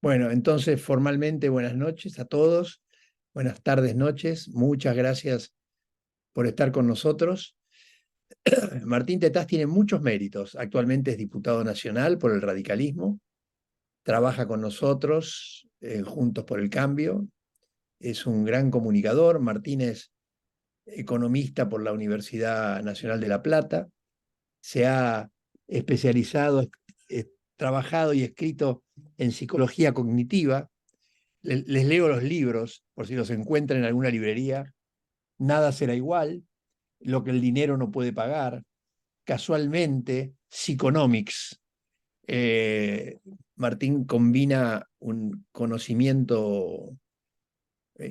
Bueno, entonces formalmente buenas noches a todos, buenas tardes, noches, muchas gracias por estar con nosotros. Martín Tetaz tiene muchos méritos, actualmente es diputado nacional por el radicalismo, trabaja con nosotros, Juntos por el Cambio, es un gran comunicador. Martín es economista por la Universidad Nacional de La Plata, se ha especializado, trabajado y escrito en psicología cognitiva. Les leo los libros, por si los encuentran en alguna librería. Nada será igual, lo que el dinero no puede pagar. Casualmente, Psychonomics. Martín combina un conocimiento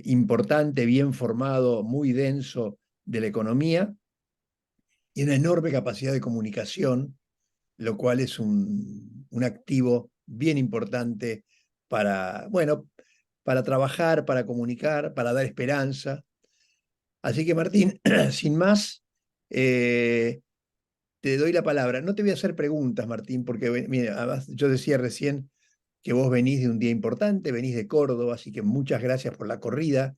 importante, bien formado, muy denso de la economía y una enorme capacidad de comunicación, lo cual es un activo bien importante para, bueno, para trabajar, para comunicar, para dar esperanza. Así que Martín, sin más, eh, te doy la palabra. No te voy a hacer preguntas, Martín, porque mira, además yo decía recién que vos venís de un día importante, venís de Córdoba, así que muchas gracias por la corrida,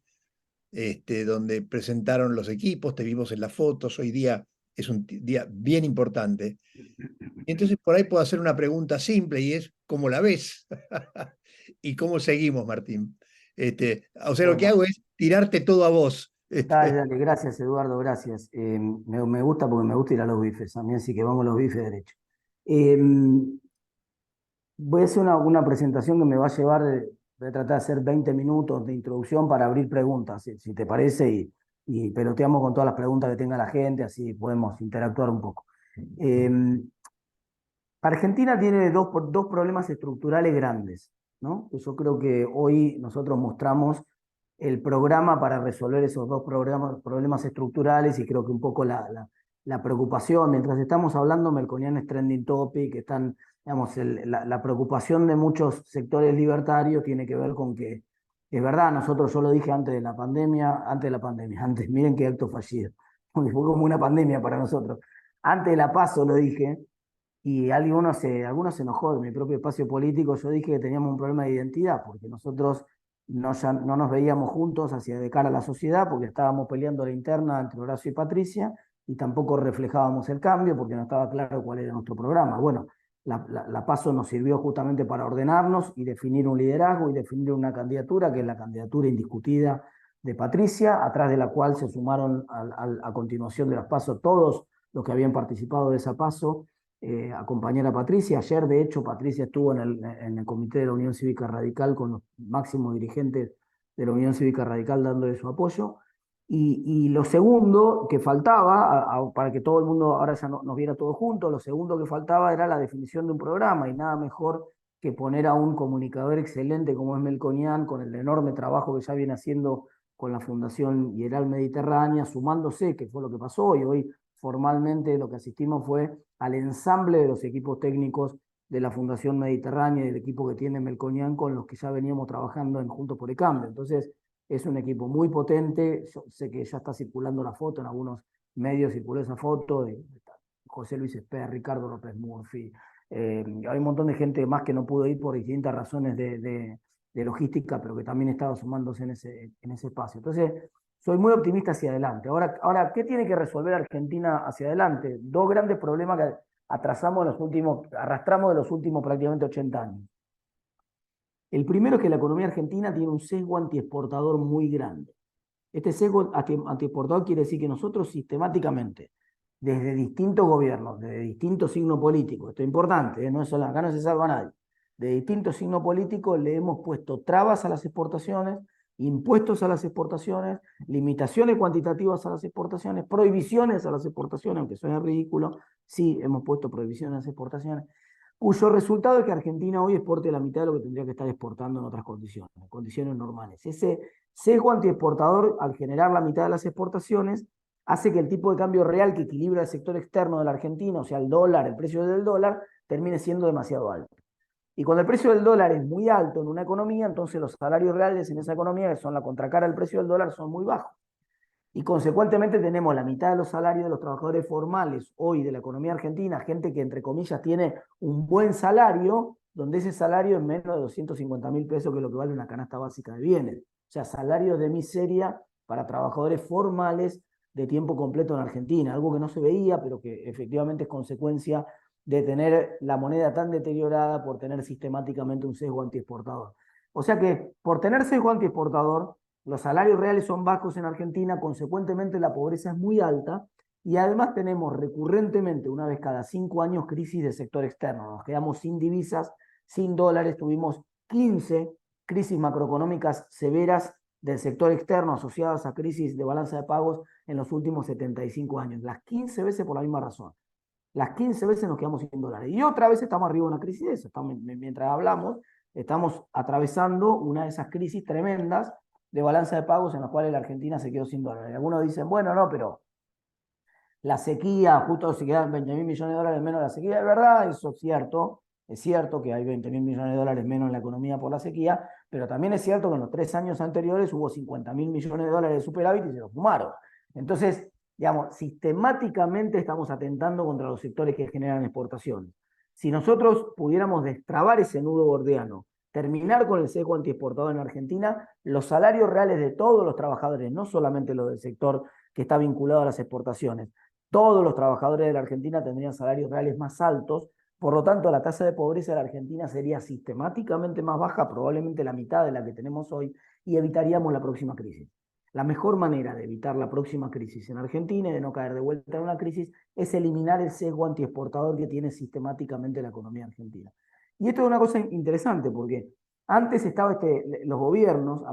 donde presentaron los equipos, te vimos en las fotos, hoy día es un día bien importante. Entonces por ahí puedo hacer una pregunta simple y es, ¿cómo la ves? ¿Y cómo seguimos, Martín? O sea, lo que Bueno, hago es tirarte todo a vos. dale, dale, gracias Eduardo, gracias. Me gusta porque me gusta ir a los bifes a mí, así que vamos a los bifes derechos. Eh, Voy a hacer una presentación que me va a llevar, voy a tratar de hacer 20 minutos de introducción para abrir preguntas, si te parece, y peloteamos con todas las preguntas que tenga la gente, así podemos interactuar un poco. Eh, Argentina tiene dos problemas estructurales grandes, ¿no? Yo creo que hoy nosotros mostramos el programa para resolver esos dos problemas estructurales y creo que un poco la preocupación, mientras estamos hablando, Melconian es trending topic, están, digamos, la preocupación de muchos sectores libertarios tiene que ver con que, es verdad, nosotros, yo lo dije antes, miren qué acto fallido, porque fue como una pandemia para nosotros. Antes de la PASO lo dije, y algunos se enojó de mi propio espacio político. Yo dije que teníamos un problema de identidad, porque nosotros no nos veíamos juntos hacia de cara a la sociedad, porque estábamos peleando la interna entre Horacio y Patricia, y tampoco reflejábamos el cambio, porque no estaba claro cuál era nuestro programa. Bueno, la PASO nos sirvió justamente para ordenarnos y definir un liderazgo y definir una candidatura, que es la candidatura indiscutida de Patricia, atrás de la cual se sumaron a continuación de las PASO todos los que habían participado de esa PASO, acompañar a Patricia. Ayer, de hecho, Patricia estuvo en el comité de la Unión Cívica Radical con los máximos dirigentes de la Unión Cívica Radical dándole su apoyo. Y lo segundo que faltaba, para que todo el mundo ahora ya nos viera todos juntos, lo segundo que faltaba era la definición de un programa, y nada mejor que poner a un comunicador excelente como es Melconian, con el enorme trabajo que ya viene haciendo con la Fundación Hieral Mediterránea, sumándose, que fue lo que pasó, y hoy formalmente lo que asistimos fue al ensamble de los equipos técnicos de la Fundación Mediterránea y del equipo que tiene Melconian, con los que ya veníamos trabajando en Juntos por el Cambio. Entonces, es un equipo muy potente. Yo sé que ya está circulando la foto, en algunos medios circuló esa foto de José Luis Esper, Ricardo López Murphy. Hay un montón de gente más que no pudo ir por distintas razones de logística, pero que también estaba sumándose en ese espacio. Entonces, soy muy optimista hacia adelante. Ahora, ¿qué tiene que resolver Argentina hacia adelante? Dos grandes problemas que arrastramos de los últimos prácticamente 80 años. El primero es que la economía argentina tiene un sesgo antiexportador muy grande. Este sesgo antiexportador quiere decir que nosotros sistemáticamente, desde distintos gobiernos, desde distintos signos políticos, esto es importante, no es solo, acá no se salva a nadie, de distintos signos políticos le hemos puesto trabas a las exportaciones, impuestos a las exportaciones, limitaciones cuantitativas a las exportaciones, prohibiciones a las exportaciones, aunque suene ridículo, sí hemos puesto prohibiciones a las exportaciones, cuyo resultado es que Argentina hoy exporte la mitad de lo que tendría que estar exportando en otras condiciones normales. Ese sesgo antiexportador, al generar la mitad de las exportaciones, hace que el tipo de cambio real que equilibra el sector externo de la Argentina, o sea, el dólar, el precio del dólar, termine siendo demasiado alto. Y cuando el precio del dólar es muy alto en una economía, entonces los salarios reales en esa economía, que son la contracara del precio del dólar, son muy bajos. Y consecuentemente tenemos la mitad de los salarios de los trabajadores formales hoy de la economía argentina, gente que entre comillas tiene un buen salario, donde ese salario es menos de 250.000 pesos, que es lo que vale una canasta básica de bienes. O sea, salarios de miseria para trabajadores formales de tiempo completo en Argentina, algo que no se veía, pero que efectivamente es consecuencia de tener la moneda tan deteriorada por tener sistemáticamente un sesgo antiexportador. O sea que por tener sesgo antiexportador, los salarios reales son bajos en Argentina, consecuentemente la pobreza es muy alta y además tenemos recurrentemente, una vez cada 5 años, crisis del sector externo. Nos quedamos sin divisas, sin dólares, tuvimos 15 crisis macroeconómicas severas del sector externo asociadas a crisis de balanza de pagos en los últimos 75 años. Las 15 veces por la misma razón. Las 15 veces nos quedamos sin dólares. Y otra vez estamos arriba de una crisis de esa. Mientras hablamos, estamos atravesando una de esas crisis tremendas de balanza de pagos en las cuales la Argentina se quedó sin dólares. Algunos dicen, bueno, no, pero la sequía, justo se quedan 20.000 millones de dólares menos la sequía. Es verdad, eso es cierto que hay 20.000 millones de dólares menos en la economía por la sequía, pero también es cierto que en los 3 años anteriores hubo 50.000 millones de dólares de superávit y se los fumaron. Entonces, digamos, sistemáticamente estamos atentando contra los sectores que generan exportaciones. Si nosotros pudiéramos destrabar ese nudo gordiano, terminar con el sesgo antiexportador en Argentina, los salarios reales de todos los trabajadores, no solamente los del sector que está vinculado a las exportaciones, todos los trabajadores de la Argentina tendrían salarios reales más altos, por lo tanto la tasa de pobreza de la Argentina sería sistemáticamente más baja, probablemente la mitad de la que tenemos hoy, y evitaríamos la próxima crisis. La mejor manera de evitar la próxima crisis en Argentina y de no caer de vuelta en una crisis es eliminar el sesgo antiexportador que tiene sistemáticamente la economía argentina. Y esto es una cosa interesante porque antes estaba los gobiernos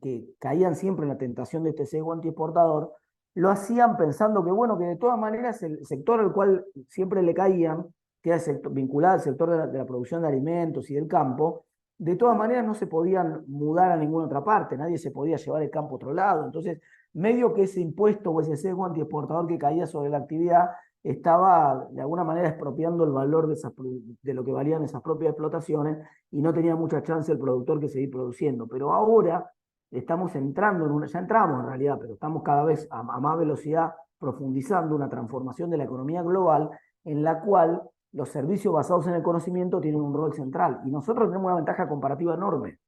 que caían siempre en la tentación de este sesgo antiexportador, lo hacían pensando que, bueno, que de todas maneras el sector al cual siempre le caían, que era vinculado al sector de la producción de alimentos y del campo, de todas maneras no se podían mudar a ninguna otra parte, nadie se podía llevar el campo a otro lado. Entonces, medio que ese impuesto o ese sesgo antiexportador que caía sobre la actividad estaba de alguna manera expropiando el valor de lo que valían esas propias explotaciones y no tenía mucha chance el productor que seguir produciendo. Pero ahora estamos entrando en ya entramos en realidad, pero estamos cada vez a más velocidad profundizando una transformación de la economía global en la cual los servicios basados en el conocimiento tienen un rol central. Y nosotros tenemos una ventaja comparativa enorme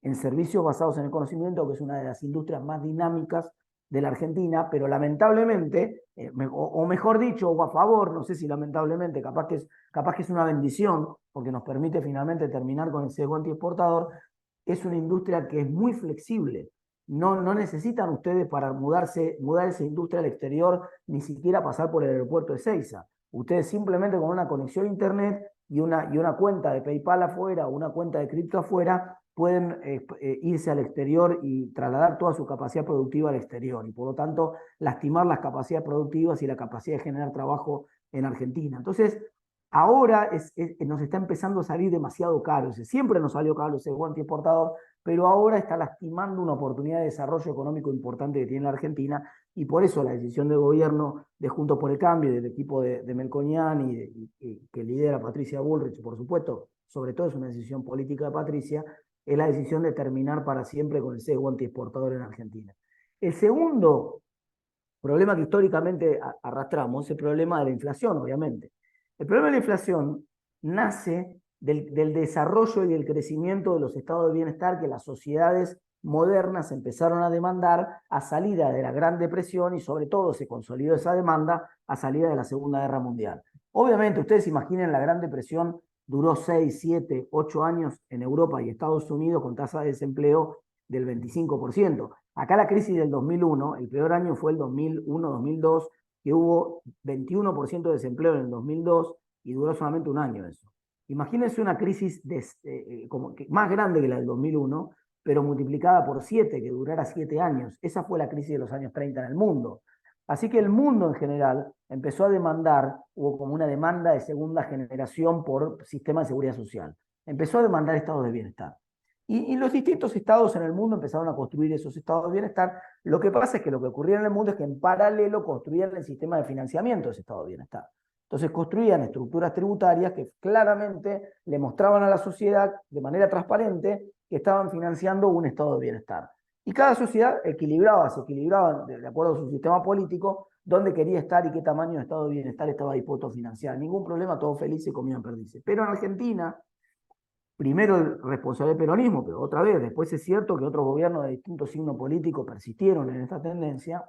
en servicios basados en el conocimiento, que es una de las industrias más dinámicas de la Argentina, pero lamentablemente, o mejor dicho, o a favor, no sé si lamentablemente, capaz que es una bendición, porque nos permite finalmente terminar con el sesgo antiexportador, es una industria que es muy flexible. No necesitan ustedes para mudar esa industria al exterior, ni siquiera pasar por el aeropuerto de Ezeiza. Ustedes simplemente con una conexión a internet y una cuenta de PayPal afuera o una cuenta de cripto afuera pueden irse al exterior y trasladar toda su capacidad productiva al exterior y por lo tanto lastimar las capacidades productivas y la capacidad de generar trabajo en Argentina. Entonces, ahora nos está empezando a salir demasiado caro. Siempre nos salió caro ese guante exportador, pero ahora está lastimando una oportunidad de desarrollo económico importante que tiene la Argentina y por eso la decisión del gobierno de Juntos por el Cambio, del equipo de Melconian y que lidera Patricia Bullrich, por supuesto, sobre todo es una decisión política de Patricia, es la decisión de terminar para siempre con el sesgo antiexportador en Argentina. El segundo problema que históricamente arrastramos es el problema de la inflación, obviamente. El problema de la inflación nace del desarrollo y del crecimiento de los estados de bienestar que las sociedades modernas empezaron a demandar a salida de la Gran Depresión y sobre todo se consolidó esa demanda a salida de la Segunda Guerra Mundial. Obviamente, ustedes imaginen la Gran Depresión duró 6, 7, 8 años en Europa y Estados Unidos con tasa de desempleo del 25%. Acá la crisis del 2001, el peor año fue el 2001-2002, que hubo 21% de desempleo en el 2002 y duró solamente un año eso. Imagínense una crisis más grande que la del 2001, pero multiplicada por 7, que durara 7 años. Esa fue la crisis de los años 30 en el mundo. Así que el mundo en general empezó a demandar, hubo como una demanda de segunda generación por sistema de seguridad social. Empezó a demandar estados de bienestar. Y los distintos estados en el mundo empezaron a construir esos estados de bienestar. Lo que pasa es que lo que ocurría en el mundo es que en paralelo construían el sistema de financiamiento de ese estado de bienestar. Entonces construían estructuras tributarias que claramente le mostraban a la sociedad de manera transparente que estaban financiando un estado de bienestar. Y cada sociedad se equilibraba de acuerdo a su sistema político, dónde quería estar y qué tamaño de estado de bienestar estaba dispuesto a financiar. Ningún problema, todos felices comían perdices. Pero en Argentina primero el responsable del peronismo, pero otra vez, después es cierto que otros gobiernos de distintos signos políticos persistieron en esta tendencia.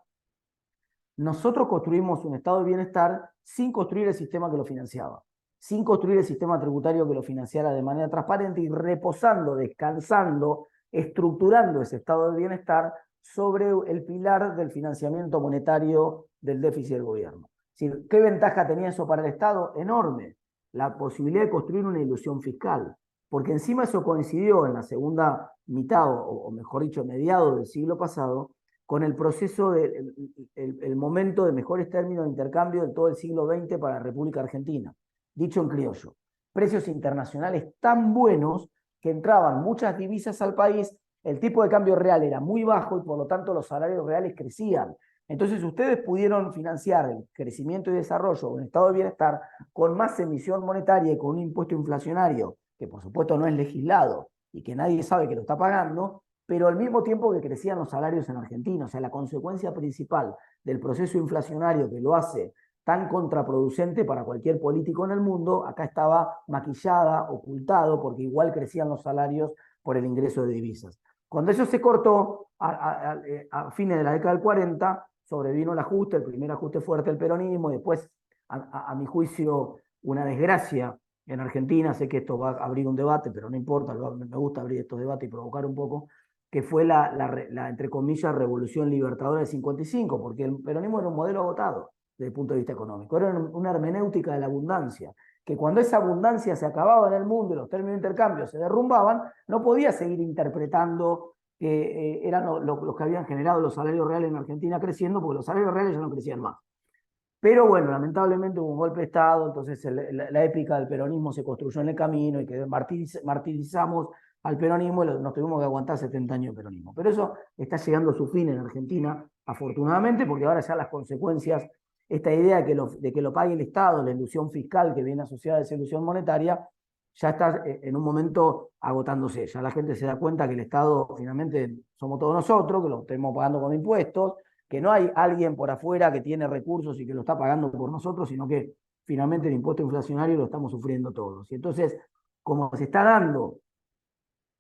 Nosotros construimos un estado de bienestar sin construir el sistema que lo financiaba, sin construir el sistema tributario que lo financiara de manera transparente y reposando, descansando, estructurando ese estado de bienestar sobre el pilar del financiamiento monetario del déficit del gobierno. ¿Qué ventaja tenía eso para el Estado? Enorme. La posibilidad de construir una ilusión fiscal, porque encima eso coincidió en la segunda mitad, o mejor dicho, mediados del siglo pasado, con el proceso el momento de mejores términos de intercambio de todo el siglo XX para la República Argentina. Dicho en criollo, precios internacionales tan buenos que entraban muchas divisas al país, el tipo de cambio real era muy bajo y por lo tanto los salarios reales crecían. Entonces ustedes pudieron financiar el crecimiento y desarrollo de un estado de bienestar con más emisión monetaria y con un impuesto inflacionario, que por supuesto no es legislado y que nadie sabe que lo está pagando, pero al mismo tiempo que crecían los salarios en Argentina. O sea, la consecuencia principal del proceso inflacionario que lo hace tan contraproducente para cualquier político en el mundo, acá estaba maquillada, ocultado, porque igual crecían los salarios por el ingreso de divisas. Cuando eso se cortó, a fines de la década del 40, sobrevino el ajuste, el primer ajuste fuerte del peronismo, y después, a mi juicio, una desgracia en Argentina. Sé que esto va a abrir un debate, pero no importa, me gusta abrir estos debates y provocar un poco, que fue entre comillas, revolución libertadora del 55, porque el peronismo era un modelo agotado desde el punto de vista económico. Era una hermenéutica de la abundancia, que cuando esa abundancia se acababa en el mundo y los términos de intercambio se derrumbaban, no podía seguir interpretando que eran los que habían generado los salarios reales en Argentina creciendo, porque los salarios reales ya no crecían más. Pero bueno, lamentablemente hubo un golpe de Estado, entonces la épica del peronismo se construyó en el camino y que martirizamos al peronismo y nos tuvimos que aguantar 70 años de peronismo. Pero eso está llegando a su fin en Argentina, afortunadamente, porque ahora ya las consecuencias, esta idea de que lo pague el Estado, la ilusión fiscal que viene asociada a esa ilusión monetaria, ya está en un momento agotándose. Ya la gente se da cuenta que el Estado finalmente somos todos nosotros, que lo estemos pagando con impuestos, que no hay alguien por afuera que tiene recursos y que lo está pagando por nosotros, sino que finalmente el impuesto inflacionario lo estamos sufriendo todos. Y entonces, como se está dando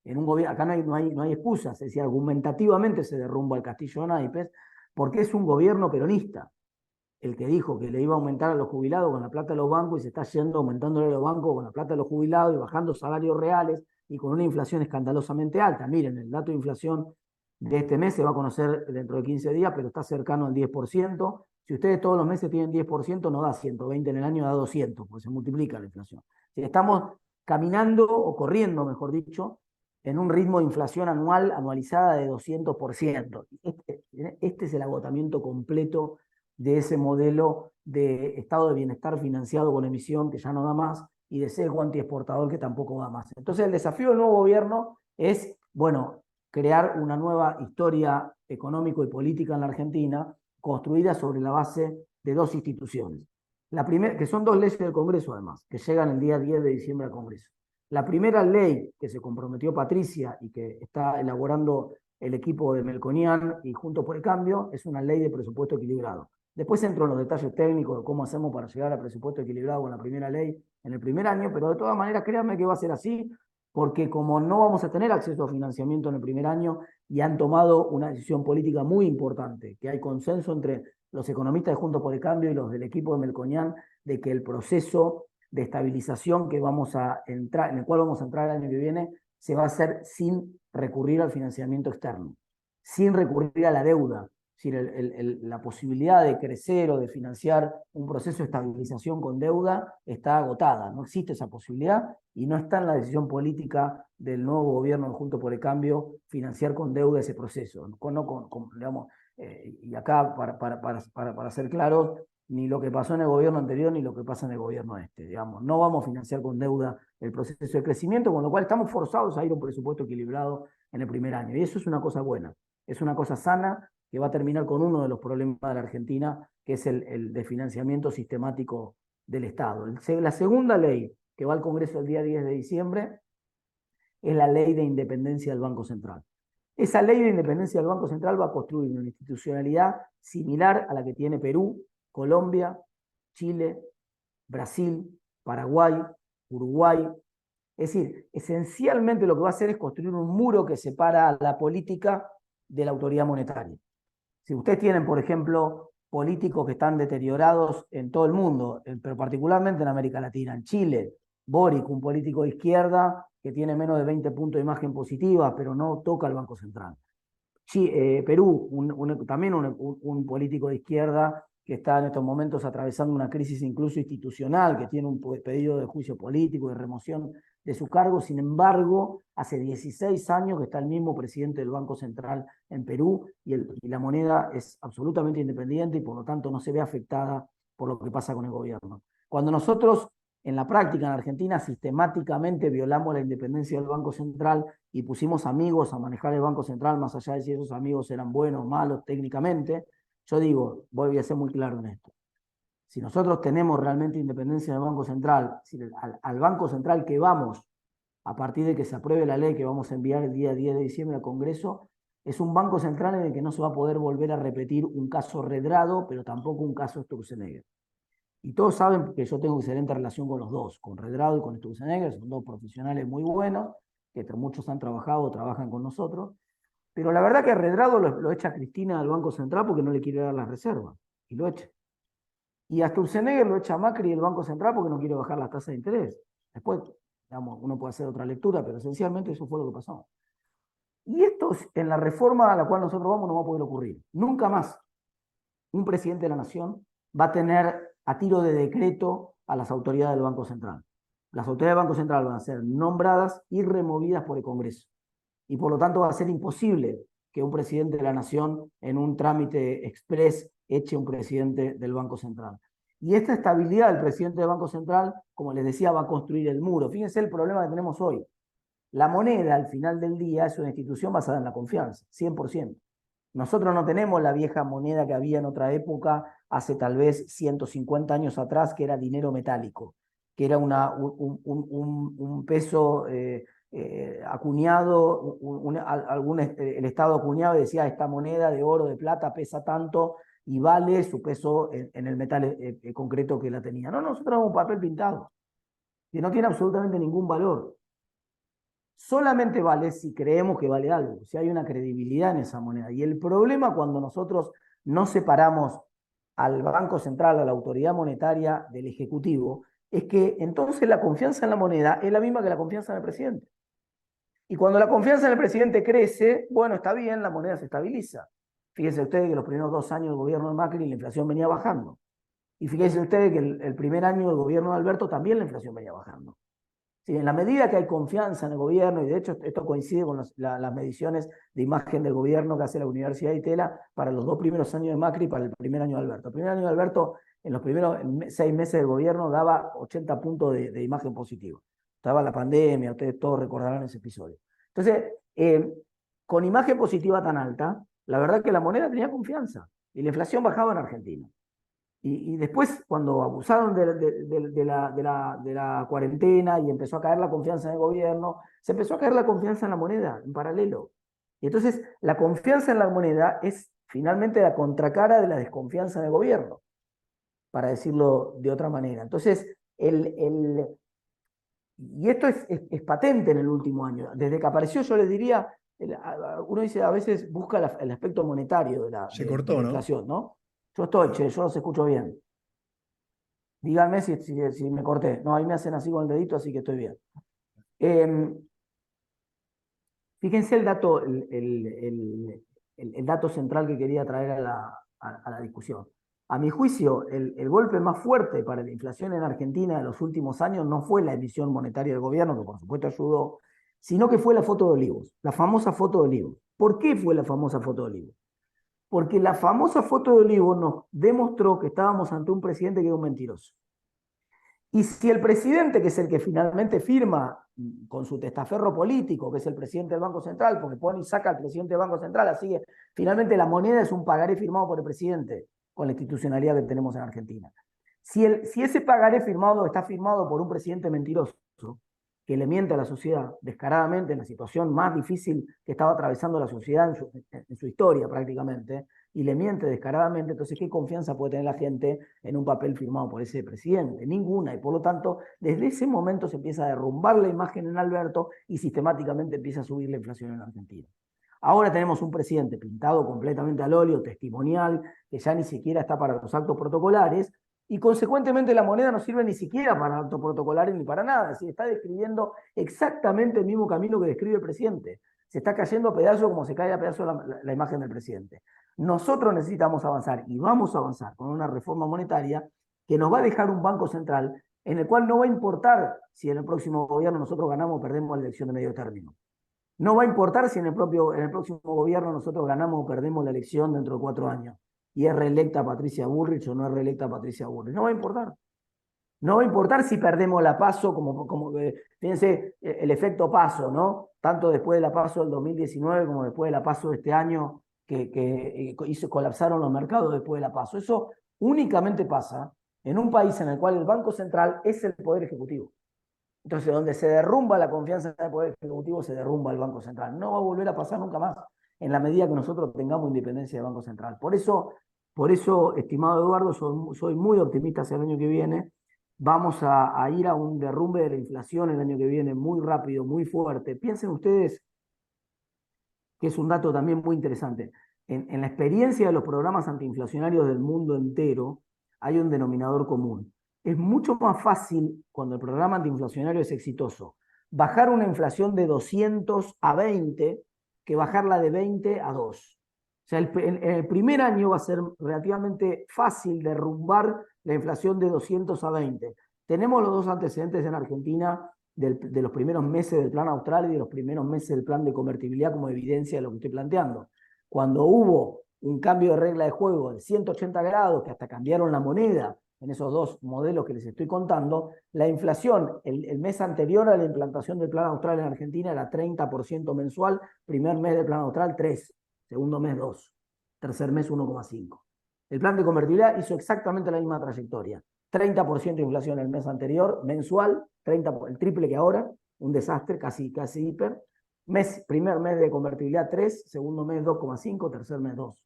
en un gobierno, acá no hay excusas, es decir, argumentativamente se derrumba el castillo de naipes, porque es un gobierno peronista el que dijo que le iba a aumentar a los jubilados con la plata de los bancos y se está yendo aumentándole a los bancos con la plata de los jubilados y bajando salarios reales y con una inflación escandalosamente alta. Miren, el dato de inflación de este mes se va a conocer dentro de 15 días, pero está cercano al 10%. Si ustedes todos los meses tienen 10%, no da 120 en el año, da 200, porque se multiplica la inflación. Si estamos caminando o corriendo, mejor dicho, en un ritmo de inflación anualizada de 200%. Este es el agotamiento completo de ese modelo de estado de bienestar financiado con emisión que ya no da más y de sesgo antiexportador que tampoco da más. Entonces el desafío del nuevo gobierno es, bueno, crear una nueva historia económico y política en la Argentina construida sobre la base de dos instituciones. La primera, que son dos leyes del Congreso además, que llegan el día 10 de diciembre al Congreso. La primera ley que se comprometió Patricia y que está elaborando el equipo de Melconian y Juntos por el Cambio es una ley de presupuesto equilibrado. Después entro en los detalles técnicos de cómo hacemos para llegar a presupuesto equilibrado con la primera ley en el primer año, pero de todas maneras créanme que va a ser así, porque como no vamos a tener acceso a financiamiento en el primer año y han tomado una decisión política muy importante, que hay consenso entre los economistas de Juntos por el Cambio y los del equipo de Melconian, de que el proceso de estabilización que vamos a entrar, en el cual vamos a entrar el año que viene, se va a hacer sin recurrir al financiamiento externo, sin recurrir a la deuda. Es decir, la posibilidad de crecer o de financiar un proceso de estabilización con deuda está agotada. No existe esa posibilidad y no está en la decisión política del nuevo gobierno Juntos por el Cambio financiar con deuda ese proceso. Digamos, y acá, para ser claros, ni lo que pasó en el gobierno anterior ni lo que pasa en el gobierno este. Digamos, no vamos a financiar con deuda el proceso de crecimiento, con lo cual estamos forzados a ir a un presupuesto equilibrado en el primer año. Y eso es una cosa buena, es una cosa sana, que va a terminar con uno de los problemas de la Argentina, que es el de financiamiento sistemático del Estado. La segunda ley que va al Congreso el día 10 de diciembre es la ley de independencia del Banco Central. Esa ley de independencia del Banco Central va a construir una institucionalidad similar a la que tiene Perú, Colombia, Chile, Brasil, Paraguay, Uruguay. Es decir, esencialmente lo que va a hacer es construir un muro que separa a la política de la autoridad monetaria. Si ustedes tienen, por ejemplo, políticos que están deteriorados en todo el mundo, pero particularmente en América Latina, en Chile, Boric, un político de izquierda que tiene menos de 20 puntos de imagen positiva, pero no toca el Banco Central. Perú, también un político de izquierda que está en estos momentos atravesando una crisis incluso institucional, que tiene un pedido de juicio político, de remoción de su cargo. Sin embargo, hace 16 años que está el mismo presidente del Banco Central en Perú y la moneda es absolutamente independiente y por lo tanto no se ve afectada por lo que pasa con el gobierno. Cuando nosotros en la práctica en Argentina sistemáticamente violamos la independencia del Banco Central y pusimos amigos a manejar el Banco Central, más allá de si esos amigos eran buenos o malos técnicamente, yo digo, voy a ser muy claro en esto. Si nosotros tenemos realmente independencia del Banco Central, si al Banco Central que vamos, a partir de que se apruebe la ley que vamos a enviar el día 10 de diciembre al Congreso, es un Banco Central en el que no se va a poder volver a repetir un caso Redrado, pero tampoco un caso Sturzenegger. Y todos saben que yo tengo excelente relación con los dos, con Redrado y con Sturzenegger, son dos profesionales muy buenos, que muchos han trabajado o trabajan con nosotros, pero la verdad que Redrado lo echa Cristina al Banco Central porque no le quiere dar las reservas, y lo echa. Y a Sturzenegger lo echa Macri del Banco Central porque no quiere bajar las tasas de interés. Después, digamos, uno puede hacer otra lectura, pero esencialmente eso fue lo que pasó. Y esto en la reforma a la cual nosotros vamos no va a poder ocurrir. Nunca más un presidente de la nación va a tener a tiro de decreto a las autoridades del Banco Central. Las autoridades del Banco Central van a ser nombradas y removidas por el Congreso. Y por lo tanto va a ser imposible que un presidente de la nación en un trámite express eche un presidente del Banco Central. Y esta estabilidad del presidente del Banco Central, como les decía, va a construir el muro. Fíjense el problema que tenemos hoy. La moneda, al final del día, es una institución basada en la confianza, 100%. Nosotros no tenemos la vieja moneda que había en otra época, hace tal vez 150 años atrás, que era dinero metálico, que era un peso acuñado, el Estado acuñado y decía, esta moneda de oro, de plata, pesa tanto y vale su peso en el metal concreto que la tenía. No, nosotros tenemos un papel pintado, que no tiene absolutamente ningún valor. Solamente vale si creemos que vale algo, si hay una credibilidad en esa moneda. Y el problema cuando nosotros no separamos al Banco Central, a la autoridad monetaria del Ejecutivo, es que entonces la confianza en la moneda es la misma que la confianza en el presidente. Y cuando la confianza en el presidente crece, bueno, está bien, la moneda se estabiliza. Fíjense ustedes que los primeros 2 años del gobierno de Macri la inflación venía bajando. Y fíjense ustedes que el primer año del gobierno de Alberto también la inflación venía bajando. Sí, en la medida que hay confianza en el gobierno, y de hecho esto coincide con las mediciones de imagen del gobierno que hace la Universidad de Itela para los 2 primeros años de Macri y para el primer año de Alberto. El primer año de Alberto, en los primeros 6 meses del gobierno, daba 80 puntos de imagen positiva. Estaba la pandemia, ustedes todos recordarán ese episodio. Entonces, con imagen positiva tan alta, la verdad que la moneda tenía confianza y la inflación bajaba en Argentina. Y después, cuando abusaron de la cuarentena y empezó a caer la confianza en el gobierno, se empezó a caer la confianza en la moneda en paralelo. Y entonces, la confianza en la moneda es finalmente la contracara de la desconfianza en el gobierno, para decirlo de otra manera. Entonces, y esto es patente en el último año. Desde que apareció, yo les diría, uno dice, a veces busca el aspecto monetario de Se de cortó, la ¿no? inflación, ¿no? Yo estoy, che, yo los escucho bien. Díganme si me corté. No, ahí me hacen así con el dedito, así que estoy bien. Fíjense el dato, el dato central que quería traer a la discusión. A mi juicio, el golpe más fuerte para la inflación en Argentina en los últimos años no fue la emisión monetaria del gobierno, que por supuesto ayudó, sino que fue la foto de Olivos, la famosa foto de Olivos. ¿Por qué fue la famosa foto de Olivos? Porque la famosa foto de Olivos nos demostró que estábamos ante un presidente que era un mentiroso. Y si el presidente, que es el que finalmente firma con su testaferro político, que es el presidente del Banco Central, porque pone y saca al presidente del Banco Central, así que finalmente la moneda es un pagaré firmado por el presidente, con la institucionalidad que tenemos en Argentina. Si ese pagaré firmado está firmado por un presidente mentiroso, que le miente a la sociedad descaradamente en la situación más difícil que estaba atravesando la sociedad en su historia prácticamente, y le miente descaradamente, entonces ¿qué confianza puede tener la gente en un papel firmado por ese presidente? Ninguna, y por lo tanto, desde ese momento se empieza a derrumbar la imagen en Alberto y sistemáticamente empieza a subir la inflación en Argentina. Ahora tenemos un presidente pintado completamente al óleo, testimonial, que ya ni siquiera está para los actos protocolares, y consecuentemente la moneda no sirve ni siquiera para actos protocolares ni para nada. Es decir, está describiendo exactamente el mismo camino que describe el presidente. Se está cayendo a pedazos como se cae a pedazos la imagen del presidente. Nosotros necesitamos avanzar y vamos a avanzar con una reforma monetaria que nos va a dejar un banco central en el cual no va a importar si en el próximo gobierno nosotros ganamos o perdemos la elección de medio término. No va a importar si en el próximo gobierno nosotros ganamos o perdemos la elección dentro de 4 años y es reelecta Patricia Bullrich o no es reelecta Patricia Bullrich. No va a importar. No va a importar si perdemos la PASO, fíjense el efecto PASO, ¿no? Tanto después de la PASO del 2019 como después de la PASO de este año, que colapsaron los mercados después de la PASO. Eso únicamente pasa en un país en el cual el Banco Central es el Poder Ejecutivo. Entonces, donde se derrumba la confianza del Poder Ejecutivo, se derrumba el Banco Central. No va a volver a pasar nunca más, en la medida que nosotros tengamos independencia del Banco Central. Por eso, estimado Eduardo, soy muy optimista hacia el año que viene. Vamos a ir a un derrumbe de la inflación el año que viene muy rápido, muy fuerte. Piensen ustedes que es un dato también muy interesante. En la experiencia de los programas antiinflacionarios del mundo entero, hay un denominador común. Es mucho más fácil, cuando el programa antiinflacionario es exitoso, bajar una inflación de 200 a 20 que bajarla de 20 a 2. O sea, en el primer año va a ser relativamente fácil derrumbar la inflación de 200 a 20. Tenemos los dos antecedentes en Argentina de los primeros meses del plan austral y de los primeros meses del plan de convertibilidad como evidencia de lo que estoy planteando. Cuando hubo un cambio de regla de juego de 180 grados, que hasta cambiaron la moneda, en esos dos modelos que les estoy contando, la inflación el mes anterior a la implantación del plan austral en Argentina era 30% mensual, primer mes del plan austral 3, segundo mes 2, tercer mes 1,5. El plan de convertibilidad hizo exactamente la misma trayectoria. 30% de inflación el mes anterior, mensual, 30, el triple que ahora, un desastre, casi hiper. Primer mes de convertibilidad 3, segundo mes 2,5, tercer mes 2.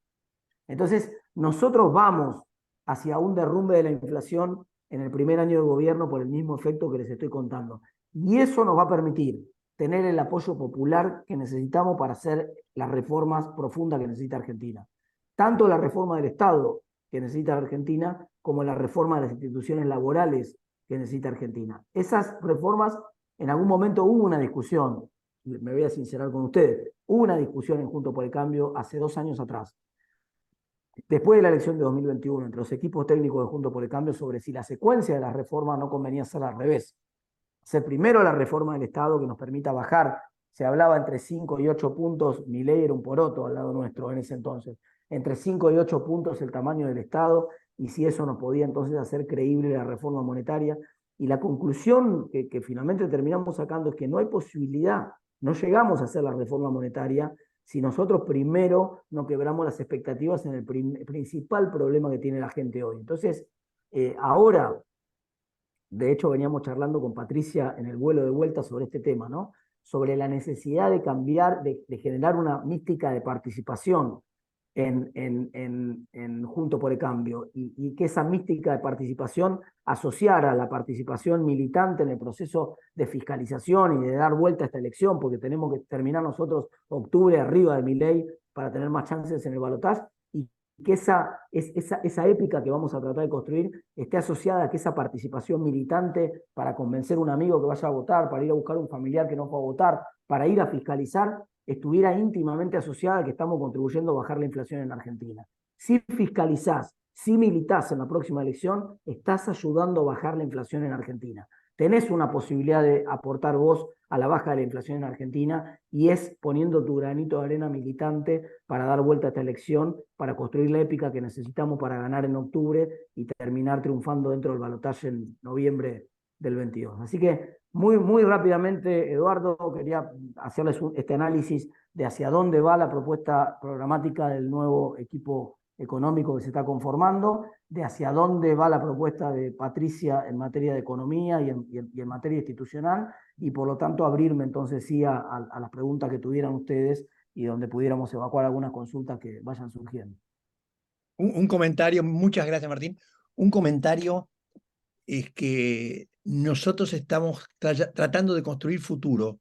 Entonces, nosotros vamos hacia un derrumbe de la inflación en el primer año de gobierno por el mismo efecto que les estoy contando. Y eso nos va a permitir tener el apoyo popular que necesitamos para hacer las reformas profundas que necesita Argentina. Tanto la reforma del Estado que necesita Argentina, como la reforma de las instituciones laborales que necesita Argentina. Esas reformas, en algún momento hubo una discusión, me voy a sincerar con ustedes, hubo una discusión en Juntos por el Cambio hace 2 años atrás, después de la elección de 2021, entre los equipos técnicos de Juntos por el Cambio, sobre si la secuencia de las reformas no convenía hacer al revés. Hacer primero la reforma del Estado que nos permita bajar. Se hablaba entre 5 y 8 puntos, Milei era un poroto al lado nuestro en ese entonces, entre 5 y 8 puntos el tamaño del Estado, y si eso nos podía entonces hacer creíble la reforma monetaria. Y la conclusión que finalmente terminamos sacando es que no hay posibilidad, no llegamos a hacer la reforma monetaria si nosotros primero no quebramos las expectativas en el principal problema que tiene la gente hoy. Entonces, ahora, de hecho veníamos charlando con Patricia en el vuelo de vuelta sobre este tema, ¿no? Sobre la necesidad de cambiar, de generar una mística de participación en Juntos por el Cambio, y que esa mística de participación asociara la participación militante en el proceso de fiscalización y de dar vuelta a esta elección, porque tenemos que terminar nosotros octubre arriba de Milei para tener más chances en el balotaje, y que esa épica que vamos a tratar de construir esté asociada a que esa participación militante para convencer a un amigo que vaya a votar, para ir a buscar a un familiar que no fue a votar, para ir a fiscalizar, estuviera íntimamente asociada a que estamos contribuyendo a bajar la inflación en Argentina. Si fiscalizás, si militás en la próxima elección, estás ayudando a bajar la inflación en Argentina. Tenés una posibilidad de aportar vos a la baja de la inflación en Argentina, y es poniendo tu granito de arena militante para dar vuelta a esta elección, para construir la épica que necesitamos para ganar en octubre y terminar triunfando dentro del balotaje en noviembre del 22. Así que muy rápidamente, Eduardo, quería hacerles este análisis de hacia dónde va la propuesta programática del nuevo equipo económico que se está conformando, de hacia dónde va la propuesta de Patricia en materia de economía y en materia institucional, y por lo tanto abrirme entonces sí a las preguntas que tuvieran ustedes y donde pudiéramos evacuar algunas consultas que vayan surgiendo. Un comentario, muchas gracias Martín. Un comentario es que nosotros estamos tratando de construir futuro,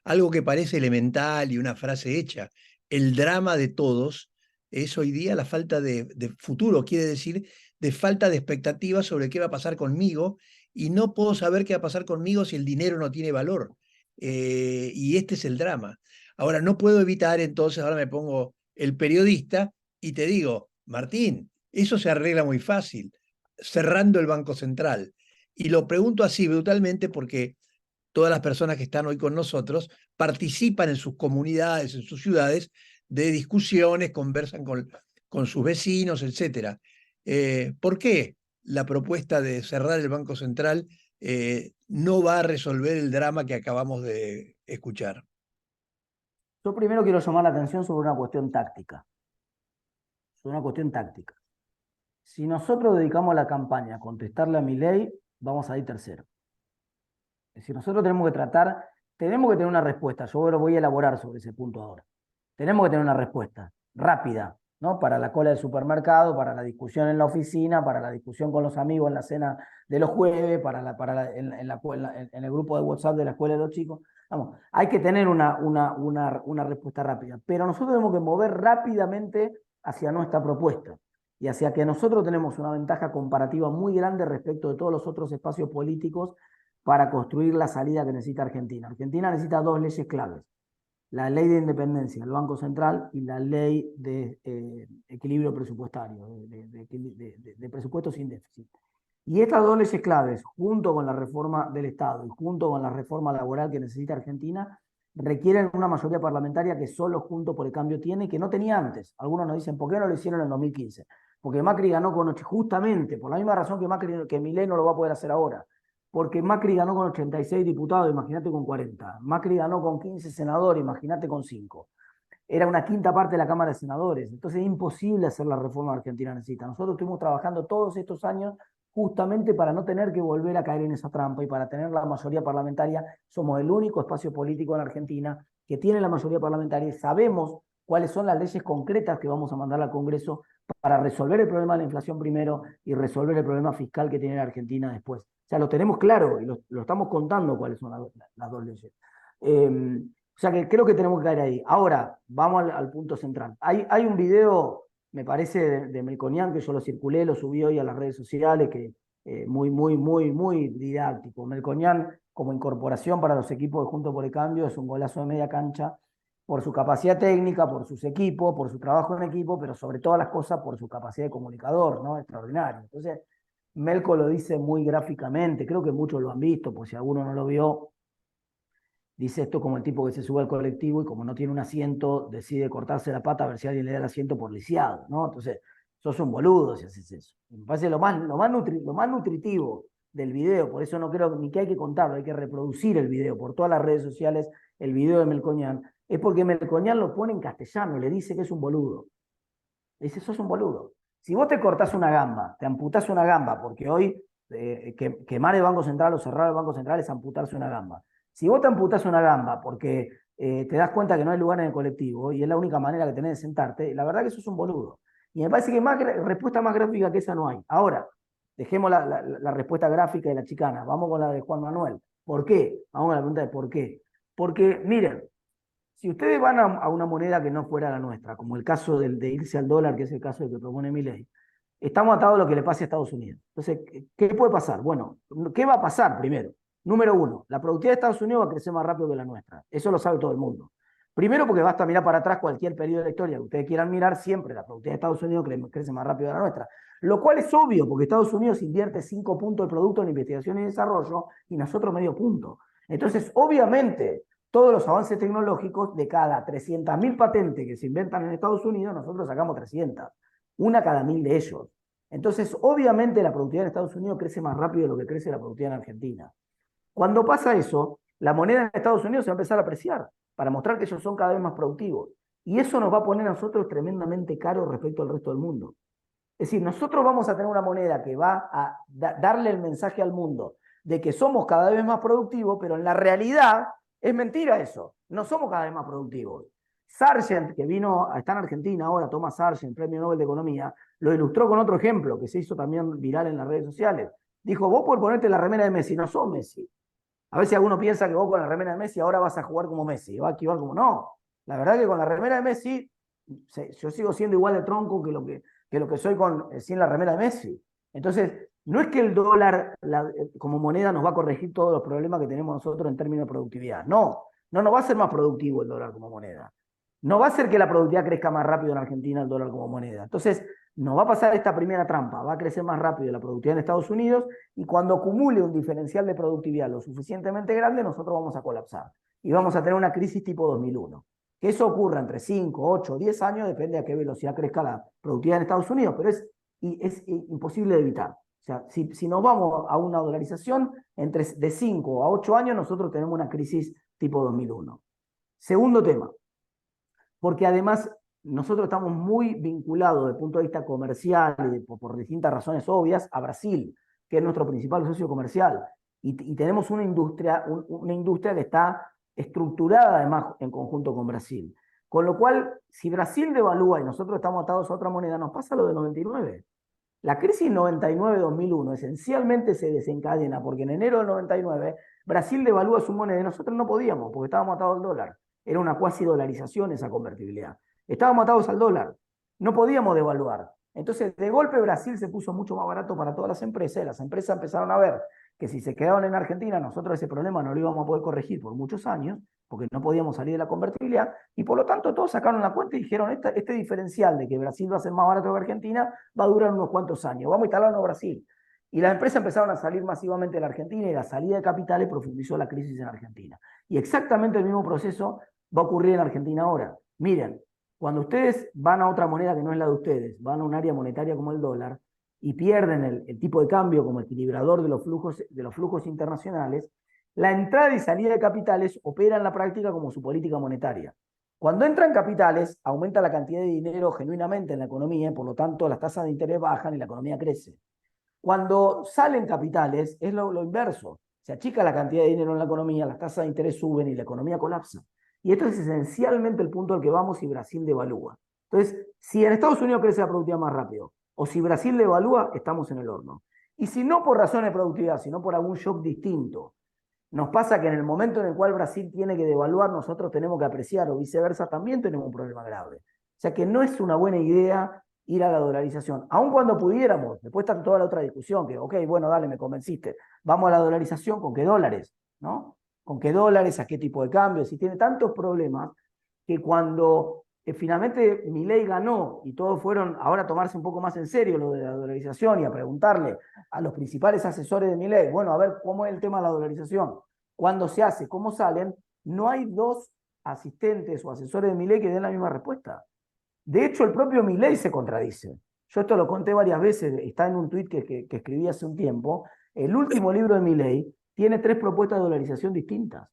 algo que parece elemental y una frase hecha. El drama de todos es hoy día la falta de futuro, quiere decir de falta de expectativas sobre qué va a pasar conmigo y no puedo saber qué va a pasar conmigo si el dinero no tiene valor. Y este es el drama. Ahora, no puedo evitar, entonces, ahora me pongo el periodista y te digo, Martín, eso se arregla muy fácil, cerrando el Banco Central. Y lo pregunto así brutalmente porque todas las personas que están hoy con nosotros participan en sus comunidades, en sus ciudades, de discusiones, conversan con sus vecinos, etc. ¿Por qué la propuesta de cerrar el Banco Central no va a resolver el drama que acabamos de escuchar? Yo primero quiero llamar la atención sobre una cuestión táctica. Sobre una cuestión táctica. Si nosotros dedicamos la campaña a contestarle a Milei, vamos a ir tercero. Es decir, nosotros tenemos que tenemos que tener una respuesta. Yo voy a elaborar sobre ese punto ahora. Tenemos que tener una respuesta rápida, ¿no? Para la cola del supermercado, para la discusión en la oficina, para la discusión con los amigos en la cena de los jueves, en el grupo de WhatsApp de la escuela de los chicos. Vamos, hay que tener una respuesta rápida. Pero nosotros tenemos que mover rápidamente hacia nuestra propuesta y hacia que nosotros tenemos una ventaja comparativa muy grande respecto de todos los otros espacios políticos para construir la salida que necesita Argentina. Argentina necesita dos leyes claves: la ley de independencia del Banco Central y la ley de equilibrio presupuestario, de presupuesto sin déficit. Y estas dos leyes claves, junto con la reforma del Estado y junto con la reforma laboral que necesita Argentina, requieren una mayoría parlamentaria que solo Juntos por el Cambio tiene, que no tenía antes. Algunos nos dicen, ¿por qué no lo hicieron en 2015? Porque Macri ganó justamente, por la misma razón que Milei no lo va a poder hacer ahora. Porque Macri ganó con 86 diputados, imagínate con 40. Macri ganó con 15 senadores, imagínate con 5. Era una quinta parte de la Cámara de Senadores. Entonces es imposible hacer la reforma Argentina necesita. Nosotros estuvimos trabajando todos estos años justamente para no tener que volver a caer en esa trampa y para tener la mayoría parlamentaria. Somos el único espacio político en Argentina que tiene la mayoría parlamentaria y sabemos cuáles son las leyes concretas que vamos a mandar al Congreso para resolver el problema de la inflación primero y resolver el problema fiscal que tiene la Argentina después. O sea, lo tenemos claro y lo estamos contando cuáles son las dos leyes. O sea que creo que tenemos que caer ahí. Ahora, vamos al punto central. Hay un video, me parece, de Melconian, que yo lo circulé, lo subí hoy a las redes sociales, que muy didáctico. Melconian, como incorporación para los equipos de Juntos por el Cambio, es un golazo de media cancha por su capacidad técnica, por sus equipos, por su trabajo en equipo, pero sobre todas las cosas por su capacidad de comunicador, ¿no? Extraordinario. Entonces, Melco lo dice muy gráficamente, creo que muchos lo han visto, por si alguno no lo vio. Dice esto como el tipo que se sube al colectivo y como no tiene un asiento, decide cortarse la pata a ver si alguien le da el asiento por lisiado, ¿no? Entonces, sos un boludo si haces eso. Me parece lo más nutritivo del video, por eso no creo ni que hay que contarlo, hay que reproducir el video por todas las redes sociales, el video de Melconian, es porque Melconian lo pone en castellano, le dice que es un boludo. Le dice, sos un boludo. Si vos te cortás una gamba, te amputás una gamba, porque hoy quemar el Banco Central o cerrar el Banco Central es amputarse una gamba. Si vos te amputás una gamba porque te das cuenta que no hay lugar en el colectivo y es la única manera que tenés de sentarte, la verdad que sos un boludo. Y me parece que respuesta más gráfica que esa no hay. Ahora, dejemos la respuesta gráfica de la chicana, vamos con la de Juan Manuel. ¿Por qué? Vamos a la pregunta de por qué. Porque, miren, si ustedes van a una moneda que no fuera la nuestra, como el caso de irse al dólar, que es el caso que propone Milei, estamos atados a lo que le pase a Estados Unidos. Entonces, ¿qué puede pasar? Bueno, ¿qué va a pasar primero? Número uno, la productividad de Estados Unidos va a crecer más rápido que la nuestra. Eso lo sabe todo el mundo. Primero porque basta mirar para atrás cualquier periodo de la historia que ustedes quieran mirar, siempre la productividad de Estados Unidos crece más rápido que la nuestra. Lo cual es obvio, porque Estados Unidos invierte 5 puntos de producto en investigación y desarrollo y nosotros medio punto. Entonces, obviamente, todos los avances tecnológicos, de cada 300.000 patentes que se inventan en Estados Unidos, nosotros sacamos 300. Una cada 1.000 de ellos. Entonces, obviamente, la productividad en Estados Unidos crece más rápido de lo que crece la productividad en Argentina. Cuando pasa eso, la moneda en Estados Unidos se va a empezar a apreciar para mostrar que ellos son cada vez más productivos. Y eso nos va a poner a nosotros tremendamente caro respecto al resto del mundo. Es decir, nosotros vamos a tener una moneda que va a darle el mensaje al mundo de que somos cada vez más productivos, pero en la realidad es mentira eso. No somos cada vez más productivos. Sargent, que está en Argentina ahora, Thomas Sargent, Premio Nobel de Economía, lo ilustró con otro ejemplo que se hizo también viral en las redes sociales. Dijo, vos por ponerte la remera de Messi, no sos Messi. A veces alguno piensa que vos con la remera de Messi ahora vas a jugar como Messi, va a activar como no. La verdad que con la remera de Messi, yo sigo siendo igual de tronco que lo que soy sin la remera de Messi. Entonces, no es que el dólar como moneda nos va a corregir todos los problemas que tenemos nosotros en términos de productividad. No, no nos va a ser más productivo el dólar como moneda. No va a ser que la productividad crezca más rápido en Argentina el dólar como moneda. Entonces, nos va a pasar esta primera trampa, va a crecer más rápido la productividad en Estados Unidos y cuando acumule un diferencial de productividad lo suficientemente grande, nosotros vamos a colapsar y vamos a tener una crisis tipo 2001. Que eso ocurra entre 5, 8, 10 años, depende a qué velocidad crezca la productividad en Estados Unidos, pero es imposible de evitar. O sea, si nos vamos a una dolarización, de 5 a 8 años nosotros tenemos una crisis tipo 2001. Segundo tema, porque además nosotros estamos muy vinculados desde el punto de vista comercial y por distintas razones obvias a Brasil, que es nuestro principal socio comercial. Y tenemos una industria que está estructurada además en conjunto con Brasil. Con lo cual, si Brasil devalúa y nosotros estamos atados a otra moneda, nos pasa lo de 99. La crisis 99-2001 esencialmente se desencadena porque en enero del 99 Brasil devalúa su moneda y nosotros no podíamos porque estábamos atados al dólar. Era una cuasi dolarización esa convertibilidad. Estábamos atados al dólar, no podíamos devaluar. Entonces, de golpe Brasil se puso mucho más barato para todas las empresas. Las empresas empezaron a ver que si se quedaban en Argentina, nosotros ese problema no lo íbamos a poder corregir por muchos años, porque no podíamos salir de la convertibilidad, y por lo tanto todos sacaron la cuenta y dijeron, este diferencial de que Brasil va a ser más barato que Argentina va a durar unos cuantos años, vamos a instalarlo en Brasil. Y las empresas empezaron a salir masivamente de la Argentina y la salida de capitales profundizó la crisis en Argentina. Y exactamente el mismo proceso va a ocurrir en Argentina ahora. Miren, cuando ustedes van a otra moneda que no es la de ustedes, van a un área monetaria como el dólar y pierden el tipo de cambio como equilibrador de los flujos internacionales, la entrada y salida de capitales opera en la práctica como su política monetaria. Cuando entran capitales, aumenta la cantidad de dinero genuinamente en la economía y por lo tanto las tasas de interés bajan y la economía crece. Cuando salen capitales, es lo inverso. Se achica la cantidad de dinero en la economía, las tasas de interés suben y la economía colapsa. Y esto es esencialmente el punto al que vamos si Brasil devalúa. Entonces, si en Estados Unidos crece la productividad más rápido, o si Brasil devalúa, estamos en el horno. Y si no por razones de productividad, sino por algún shock distinto, nos pasa que en el momento en el cual Brasil tiene que devaluar, nosotros tenemos que apreciar, o viceversa, también tenemos un problema grave. O sea que no es una buena idea ir a la dolarización, aun cuando pudiéramos. Después está toda la otra discusión, que, ok, bueno, dale, me convenciste, vamos a la dolarización, ¿con qué dólares? ¿No? ¿Con qué dólares? ¿A qué tipo de cambio? Si tiene tantos problemas que cuando finalmente Milei ganó y todos fueron ahora a tomarse un poco más en serio lo de la dolarización y a preguntarle a los principales asesores de Milei, bueno, a ver cómo es el tema de la dolarización, cuándo se hace, cómo salen, no hay dos asistentes o asesores de Milei que den la misma respuesta. De hecho, el propio Milei se contradice. Yo esto lo conté varias veces, está en un tuit que escribí hace un tiempo. El último libro de Milei tiene 3 propuestas de dolarización distintas.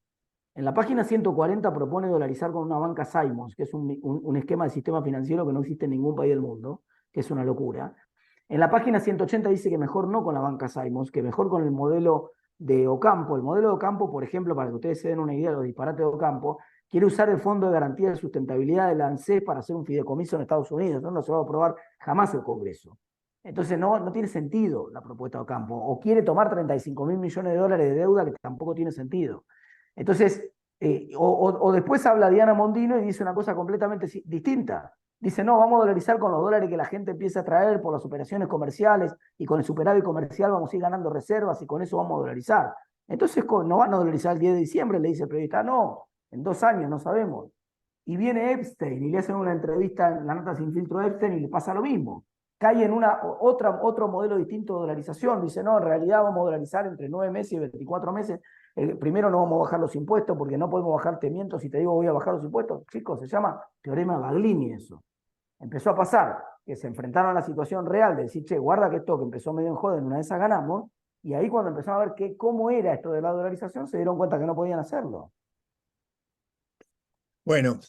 En la página 140 propone dolarizar con una banca Simons, que es un esquema de sistema financiero que no existe en ningún país del mundo, que es una locura. En la página 180 dice que mejor no con la banca Simons, que mejor con el modelo de Ocampo. El modelo de Ocampo, por ejemplo, para que ustedes se den una idea de los disparates de Ocampo, quiere usar el Fondo de Garantía de Sustentabilidad de la ANSES para hacer un fideicomiso en Estados Unidos. No se va a aprobar jamás el Congreso. Entonces no tiene sentido la propuesta de Ocampo. O quiere tomar 35.000 millones de dólares de deuda, que tampoco tiene sentido. Entonces, o después habla Diana Mondino y dice una cosa completamente distinta. Dice, no, vamos a dolarizar con los dólares que la gente empieza a traer por las operaciones comerciales y con el superávit comercial vamos a ir ganando reservas y con eso vamos a dolarizar. Entonces, no van a dolarizar el 10 de diciembre, le dice el periodista, no, en 2 años, no sabemos. Y viene Epstein y le hacen una entrevista en la nota sin filtro a Epstein y le pasa lo mismo. Cae en otro modelo distinto de dolarización. Dice, no, en realidad vamos a dolarizar entre 9 meses y 24 meses. Primero no vamos a bajar los impuestos porque no podemos bajar miento si te digo voy a bajar los impuestos. Chicos, se llama teorema Baglini eso. Empezó a pasar que se enfrentaron a la situación real de decir, che, guarda que esto que empezó medio en joda, en una de esas ganamos, y ahí cuando empezaron a ver cómo era esto de la dolarización, se dieron cuenta que no podían hacerlo. Bueno,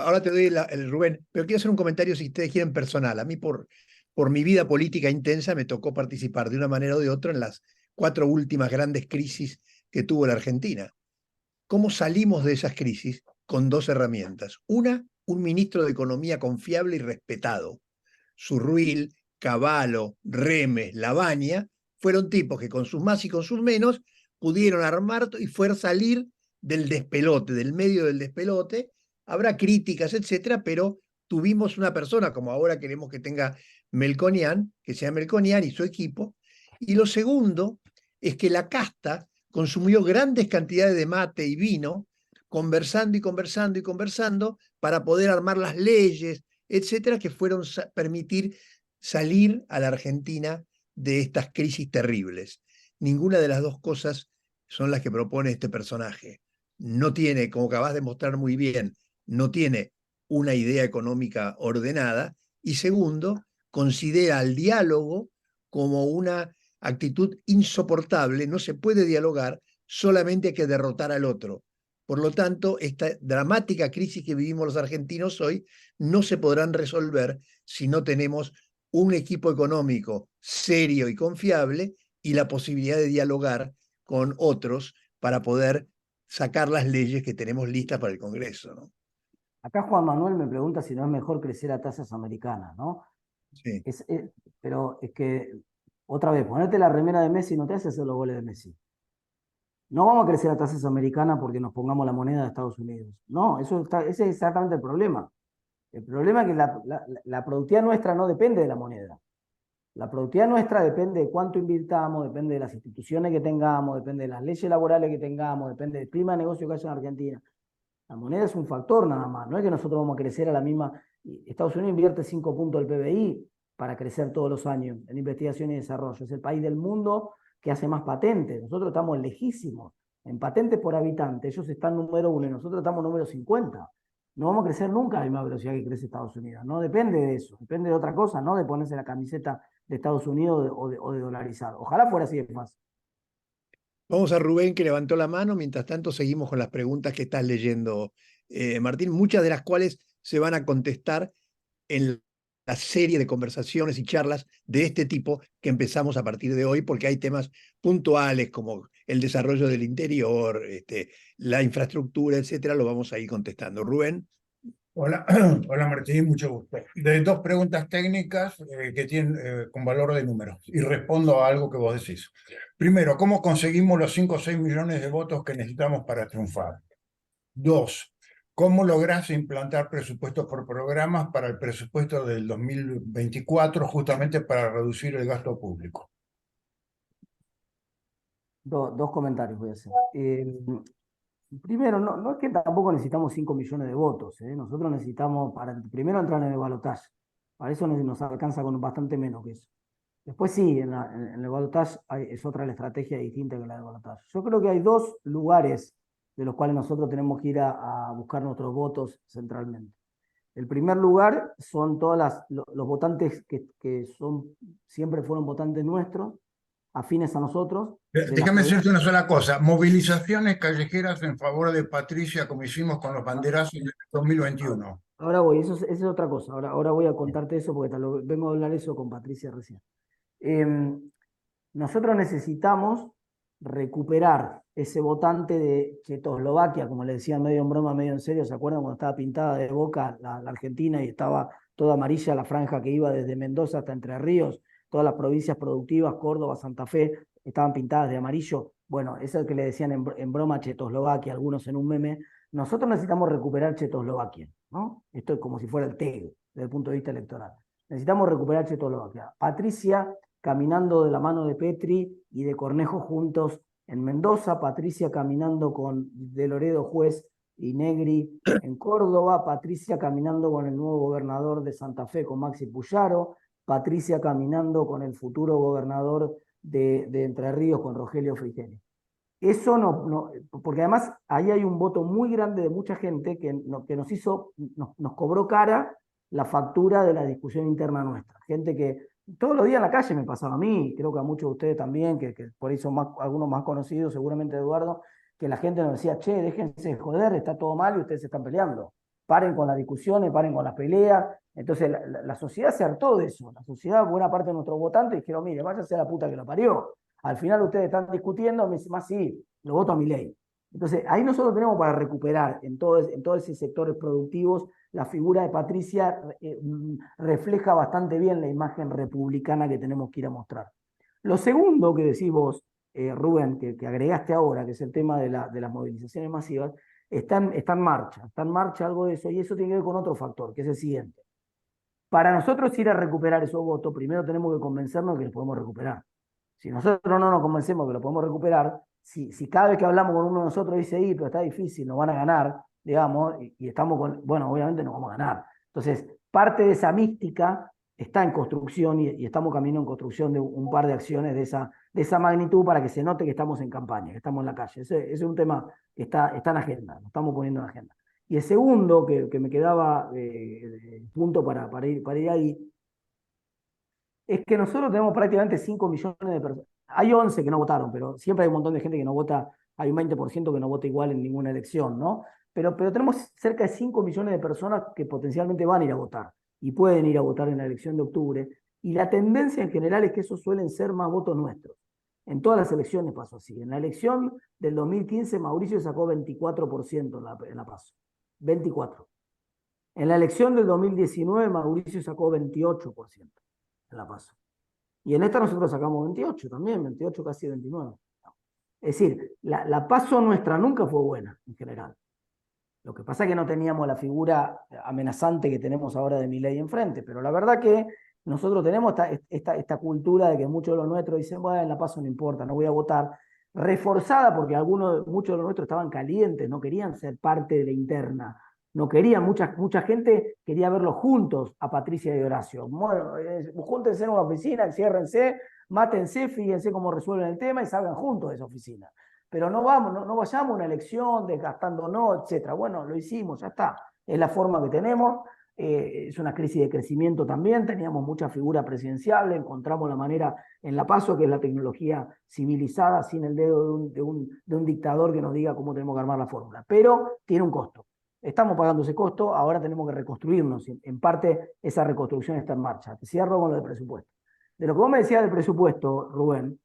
ahora te doy el Rubén, pero quiero hacer un comentario, si ustedes quieren, personal. A mí, por mi vida política intensa, me tocó participar de una manera o de otra en las 4 últimas grandes crisis que tuvo la Argentina. ¿Cómo salimos de esas crisis? Con 2 herramientas. Una, un ministro de Economía confiable y respetado. Surruil, Cavallo, Remes, Lavagna, fueron tipos que con sus más y con sus menos pudieron armar y fue salir del despelote, del medio del despelote. Habrá críticas, etcétera, pero tuvimos una persona, como ahora queremos que tenga Melconian, que sea Melconian y su equipo. Y lo segundo es que la casta consumió grandes cantidades de mate y vino, conversando y conversando y conversando para poder armar las leyes, etcétera, que fueron permitir salir a la Argentina de estas crisis terribles. Ninguna de las dos cosas son las que propone este personaje. No tiene, como acabas de mostrar muy bien, no tiene una idea económica ordenada, y segundo, considera el diálogo como una actitud insoportable. No se puede dialogar, solamente hay que derrotar al otro. Por lo tanto, esta dramática crisis que vivimos los argentinos hoy no se podrán resolver si no tenemos un equipo económico serio y confiable y la posibilidad de dialogar con otros para poder sacar las leyes que tenemos listas para el Congreso, ¿no? Acá Juan Manuel me pregunta si no es mejor crecer a tasas americanas, ¿no? Sí. Pero es que, otra vez, ponerte la remera de Messi no te hace hacer los goles de Messi. No vamos a crecer a tasas americanas porque nos pongamos la moneda de Estados Unidos. No, ese es exactamente el problema. El problema es que la productividad nuestra no depende de la moneda. La productividad nuestra depende de cuánto invirtamos, depende de las instituciones que tengamos, depende de las leyes laborales que tengamos, depende del clima de negocio que haya en Argentina. La moneda es un factor nada más, no es que nosotros vamos a crecer a la misma. Estados Unidos invierte 5 puntos del PBI para crecer todos los años en investigación y desarrollo. Es el país del mundo que hace más patentes. Nosotros estamos lejísimos en patentes por habitante. Ellos están número 1 y nosotros estamos número 50. No vamos a crecer nunca a la misma velocidad que crece Estados Unidos. No depende de eso, depende de otra cosa, no de ponerse la camiseta de Estados Unidos o de dolarizar. Ojalá fuera así de fácil. Vamos a Rubén, que levantó la mano. Mientras tanto, seguimos con las preguntas que estás leyendo, Martín, muchas de las cuales se van a contestar en la serie de conversaciones y charlas de este tipo que empezamos a partir de hoy, porque hay temas puntuales como el desarrollo del interior, la infraestructura, etcétera, lo vamos a ir contestando. Rubén. Hola, hola Martín, mucho gusto. De 2 preguntas técnicas que tienen con valor de números y respondo a algo que vos decís. Primero, ¿cómo conseguimos los 5 o 6 millones de votos que necesitamos para triunfar? 2, ¿cómo lográs implantar presupuestos por programas para el presupuesto del 2024 justamente para reducir el gasto público? Dos comentarios voy a hacer. Primero, no es que tampoco necesitamos 5 millones de votos, ¿eh? Nosotros necesitamos, para primero entrar en el balotaje. Para eso nos alcanza con bastante menos que eso. Después sí, en el balotaje es otra la estrategia distinta que la del balotaje. Yo creo que hay 2 lugares de los cuales nosotros tenemos que ir a buscar nuestros votos centralmente. El primer lugar son los votantes que siempre fueron votantes nuestros, afines a nosotros. Déjame decirte una sola cosa. Movilizaciones callejeras en favor de Patricia, como hicimos con los banderazos en 2021. Ahora voy, esa es otra cosa. Ahora voy a contarte eso porque vengo a hablar eso con Patricia recién. Nosotros necesitamos recuperar ese votante de Checoslovaquia, como le decían medio en broma, medio en serio. ¿Se acuerdan cuando estaba pintada de boca la Argentina y estaba toda amarilla la franja que iba desde Mendoza hasta Entre Ríos? Todas las provincias productivas, Córdoba, Santa Fe, estaban pintadas de amarillo. Bueno, eso es el que le decían en broma Checoslovaquia, algunos en un meme. Nosotros necesitamos recuperar Checoslovaquia, ¿no? Esto es como si fuera el TEG, desde el punto de vista electoral. Necesitamos recuperar Checoslovaquia. Patricia caminando de la mano de Petri y de Cornejo juntos en Mendoza, Patricia caminando con De Loredo Juez y Negri en Córdoba, Patricia caminando con el nuevo gobernador de Santa Fe, con Maxi Puyaro, Patricia caminando con el futuro gobernador de Entre Ríos, con Rogelio Frigerio. Eso no, porque además ahí hay un voto muy grande de mucha gente que nos cobró cara la factura de la discusión interna nuestra. Gente que todos los días en la calle me pasaba a mí, creo que a muchos de ustedes también, que por ahí son algunos más conocidos, seguramente Eduardo, que la gente nos decía, che, déjense de joder, está todo mal y ustedes se están peleando. Paren con las discusiones, paren con las peleas. Entonces la sociedad se hartó de eso. La sociedad, buena parte de nuestros votantes dijeron, mire, váyase a la puta que lo parió. Al final ustedes están discutiendo, me dice, más sí, lo voto a Milei. Entonces, ahí nosotros tenemos para recuperar en todos esos sectores productivos. La figura de Patricia refleja bastante bien la imagen republicana que tenemos que ir a mostrar. Lo segundo que decís vos, Rubén, que agregaste ahora, que es el tema de las movilizaciones masivas, está en marcha algo de eso, y eso tiene que ver con otro factor, que es el siguiente. Para nosotros ir a recuperar esos votos, primero tenemos que convencernos de que los podemos recuperar. Si nosotros no nos convencemos que lo podemos recuperar, si cada vez que hablamos con uno de nosotros dice, pero está difícil, nos van a ganar, digamos, y estamos bueno, obviamente nos vamos a ganar. Entonces, parte de esa mística está en construcción y estamos caminando en construcción de un par de acciones de esa magnitud para que se note que estamos en campaña, que estamos en la calle. Ese es un tema que está en agenda, lo estamos poniendo en agenda. Y el segundo, que me quedaba punto para ir ahí, es que nosotros tenemos prácticamente 5 millones de personas. Hay 11 que no votaron, pero siempre hay un montón de gente que no vota, hay un 20% que no vota igual en ninguna elección, ¿no? Pero tenemos cerca de 5 millones de personas que potencialmente van a ir a votar y pueden ir a votar en la elección de octubre. Y la tendencia en general es que esos suelen ser más votos nuestros. En todas las elecciones pasó así. En la elección del 2015, Mauricio sacó 24% en la PASO. 24%. En la elección del 2019, Mauricio sacó 28% en la PASO. Y en esta nosotros sacamos 28 también, 28 casi 29. Es decir, la PASO nuestra nunca fue buena en general. Lo que pasa es que no teníamos la figura amenazante que tenemos ahora de Milei enfrente, pero la verdad que nosotros tenemos esta cultura de que muchos de los nuestros dicen, bueno, en la PASO no importa, no voy a votar, reforzada porque muchos de los nuestros estaban calientes, no querían ser parte de la interna, no querían, mucha gente quería verlos juntos a Patricia y Horacio. Bueno, júntense en una oficina, enciérrense, mátense, fíjense cómo resuelven el tema y salgan juntos de esa oficina. Pero no vayamos a una elección desgastándonos, etcétera. Bueno, lo hicimos, ya está. Es la forma que tenemos. Es una crisis de crecimiento también. Teníamos mucha figura presidencial. Encontramos la manera en la PASO, que es la tecnología civilizada, sin el dedo de un dictador que nos diga cómo tenemos que armar la fórmula. Pero tiene un costo. Estamos pagando ese costo. Ahora tenemos que reconstruirnos. En parte, esa reconstrucción está en marcha. Te cierro con lo del presupuesto. De lo que vos me decías del presupuesto, Rubén,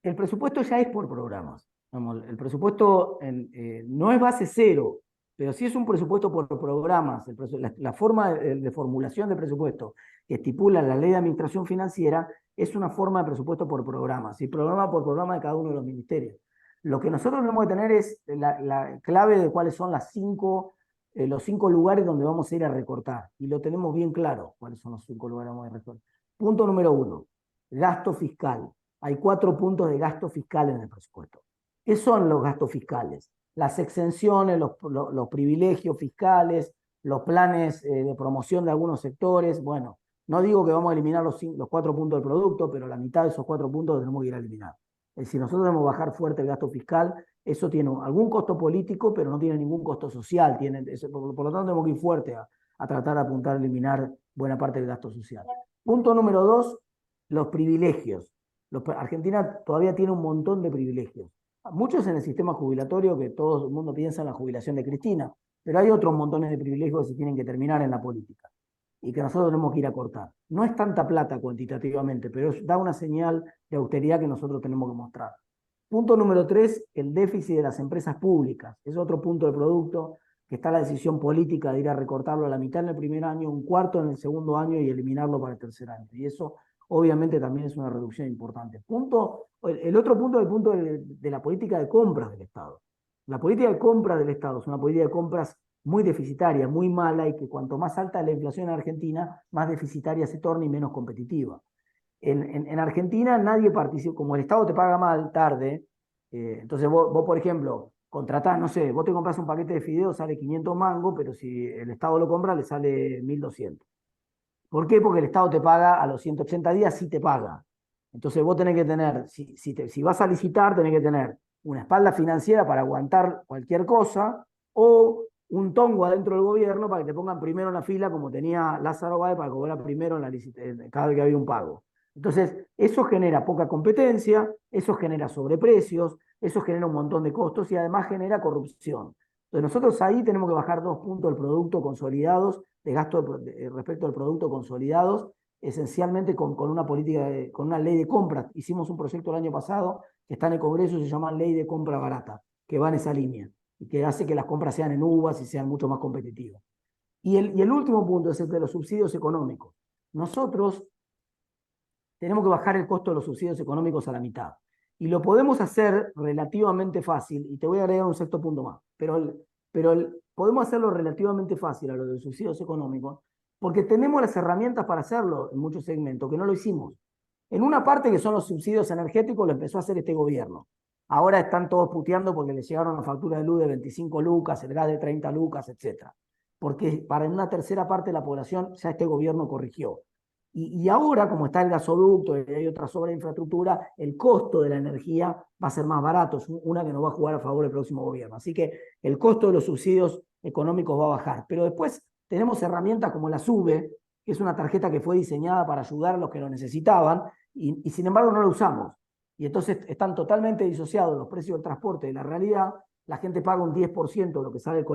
el presupuesto ya es por programas. El presupuesto no es base cero, pero sí es un presupuesto por programas. La forma de formulación de presupuesto que estipula la Ley de Administración Financiera es una forma de presupuesto por programas, y programa por programa de cada uno de los ministerios. Lo que nosotros tenemos que tener es la clave de cuáles son los 5 lugares donde vamos a ir a recortar. Y lo tenemos bien claro, cuáles son los 5 lugares donde vamos a ir a recortar. Punto número 1, gasto fiscal. Hay 4 puntos de gasto fiscal en el presupuesto. ¿Qué son los gastos fiscales? Las exenciones, los privilegios fiscales, los planes de promoción de algunos sectores. Bueno, no digo que vamos a eliminar los 4 puntos del producto, pero la mitad de esos 4 puntos tenemos que ir a eliminar. Es decir, nosotros debemos bajar fuerte el gasto fiscal. Eso tiene algún costo político, pero no tiene ningún costo social. Por lo tanto, tenemos que ir fuerte a tratar de apuntar a eliminar buena parte del gasto social. Punto número 2, los privilegios. Argentina todavía tiene un montón de privilegios. Muchos en el sistema jubilatorio, que todo el mundo piensa en la jubilación de Cristina, pero hay otros montones de privilegios que se tienen que terminar en la política y que nosotros tenemos que ir a cortar. No es tanta plata cuantitativamente, pero da una señal de austeridad que nosotros tenemos que mostrar. Punto número 3, el déficit de las empresas públicas. Es otro punto del producto que está la decisión política de ir a recortarlo a la mitad en el primer año, un cuarto en el segundo año y eliminarlo para el tercer año. Y eso obviamente también es una reducción importante. El otro punto es el punto de la política de compras del Estado. La política de compras del Estado es una política de compras muy deficitaria, muy mala, y que cuanto más alta es la inflación en Argentina, más deficitaria se torna y menos competitiva. En Argentina nadie participa, como el Estado te paga mal, tarde, entonces vos, por ejemplo, contratás, no sé, vos te compras un paquete de fideos, sale 500 mangos, pero si el Estado lo compra, le sale 1200. ¿Por qué? Porque el Estado te paga a los 180 días, sí te paga. Entonces vos tenés que tener, si vas a licitar, tenés que tener una espalda financiera para aguantar cualquier cosa, o un tongo adentro del gobierno para que te pongan primero en la fila, como tenía Lázaro Báez, para cobrar primero cada vez que había un pago. Entonces, eso genera poca competencia, eso genera sobreprecios, eso genera un montón de costos y además genera corrupción. Entonces, nosotros ahí tenemos que bajar 2 puntos del producto consolidados, de gasto respecto al producto consolidados, esencialmente con una política, con una ley de compras. Hicimos un proyecto el año pasado que está en el Congreso, se llama Ley de Compra Barata, que va en esa línea y que hace que las compras sean en uvas y sean mucho más competitivas. Y el último punto es el de los subsidios económicos. Nosotros tenemos que bajar el costo de los subsidios económicos a la mitad. Y lo podemos hacer relativamente fácil, y te voy a agregar un sexto punto más, podemos hacerlo relativamente fácil a lo de los subsidios económicos, porque tenemos las herramientas para hacerlo en muchos segmentos, que no lo hicimos. En una parte que son los subsidios energéticos, lo empezó a hacer este gobierno. Ahora están todos puteando porque les llegaron una factura de luz de 25 lucas, el gas de 30 lucas, etc. Porque para una tercera parte de la población ya este gobierno corrigió. Y ahora, como está el gasoducto y hay otra sobreinfraestructura, el costo de la energía va a ser más barato, es una que nos va a jugar a favor del próximo gobierno. Así que el costo de los subsidios económicos va a bajar. Pero después tenemos herramientas como la SUBE, que es una tarjeta que fue diseñada para ayudar a los que lo necesitaban, y sin embargo no la usamos. Y entonces están totalmente disociados los precios del transporte de la realidad. La gente paga un 10% de lo que sale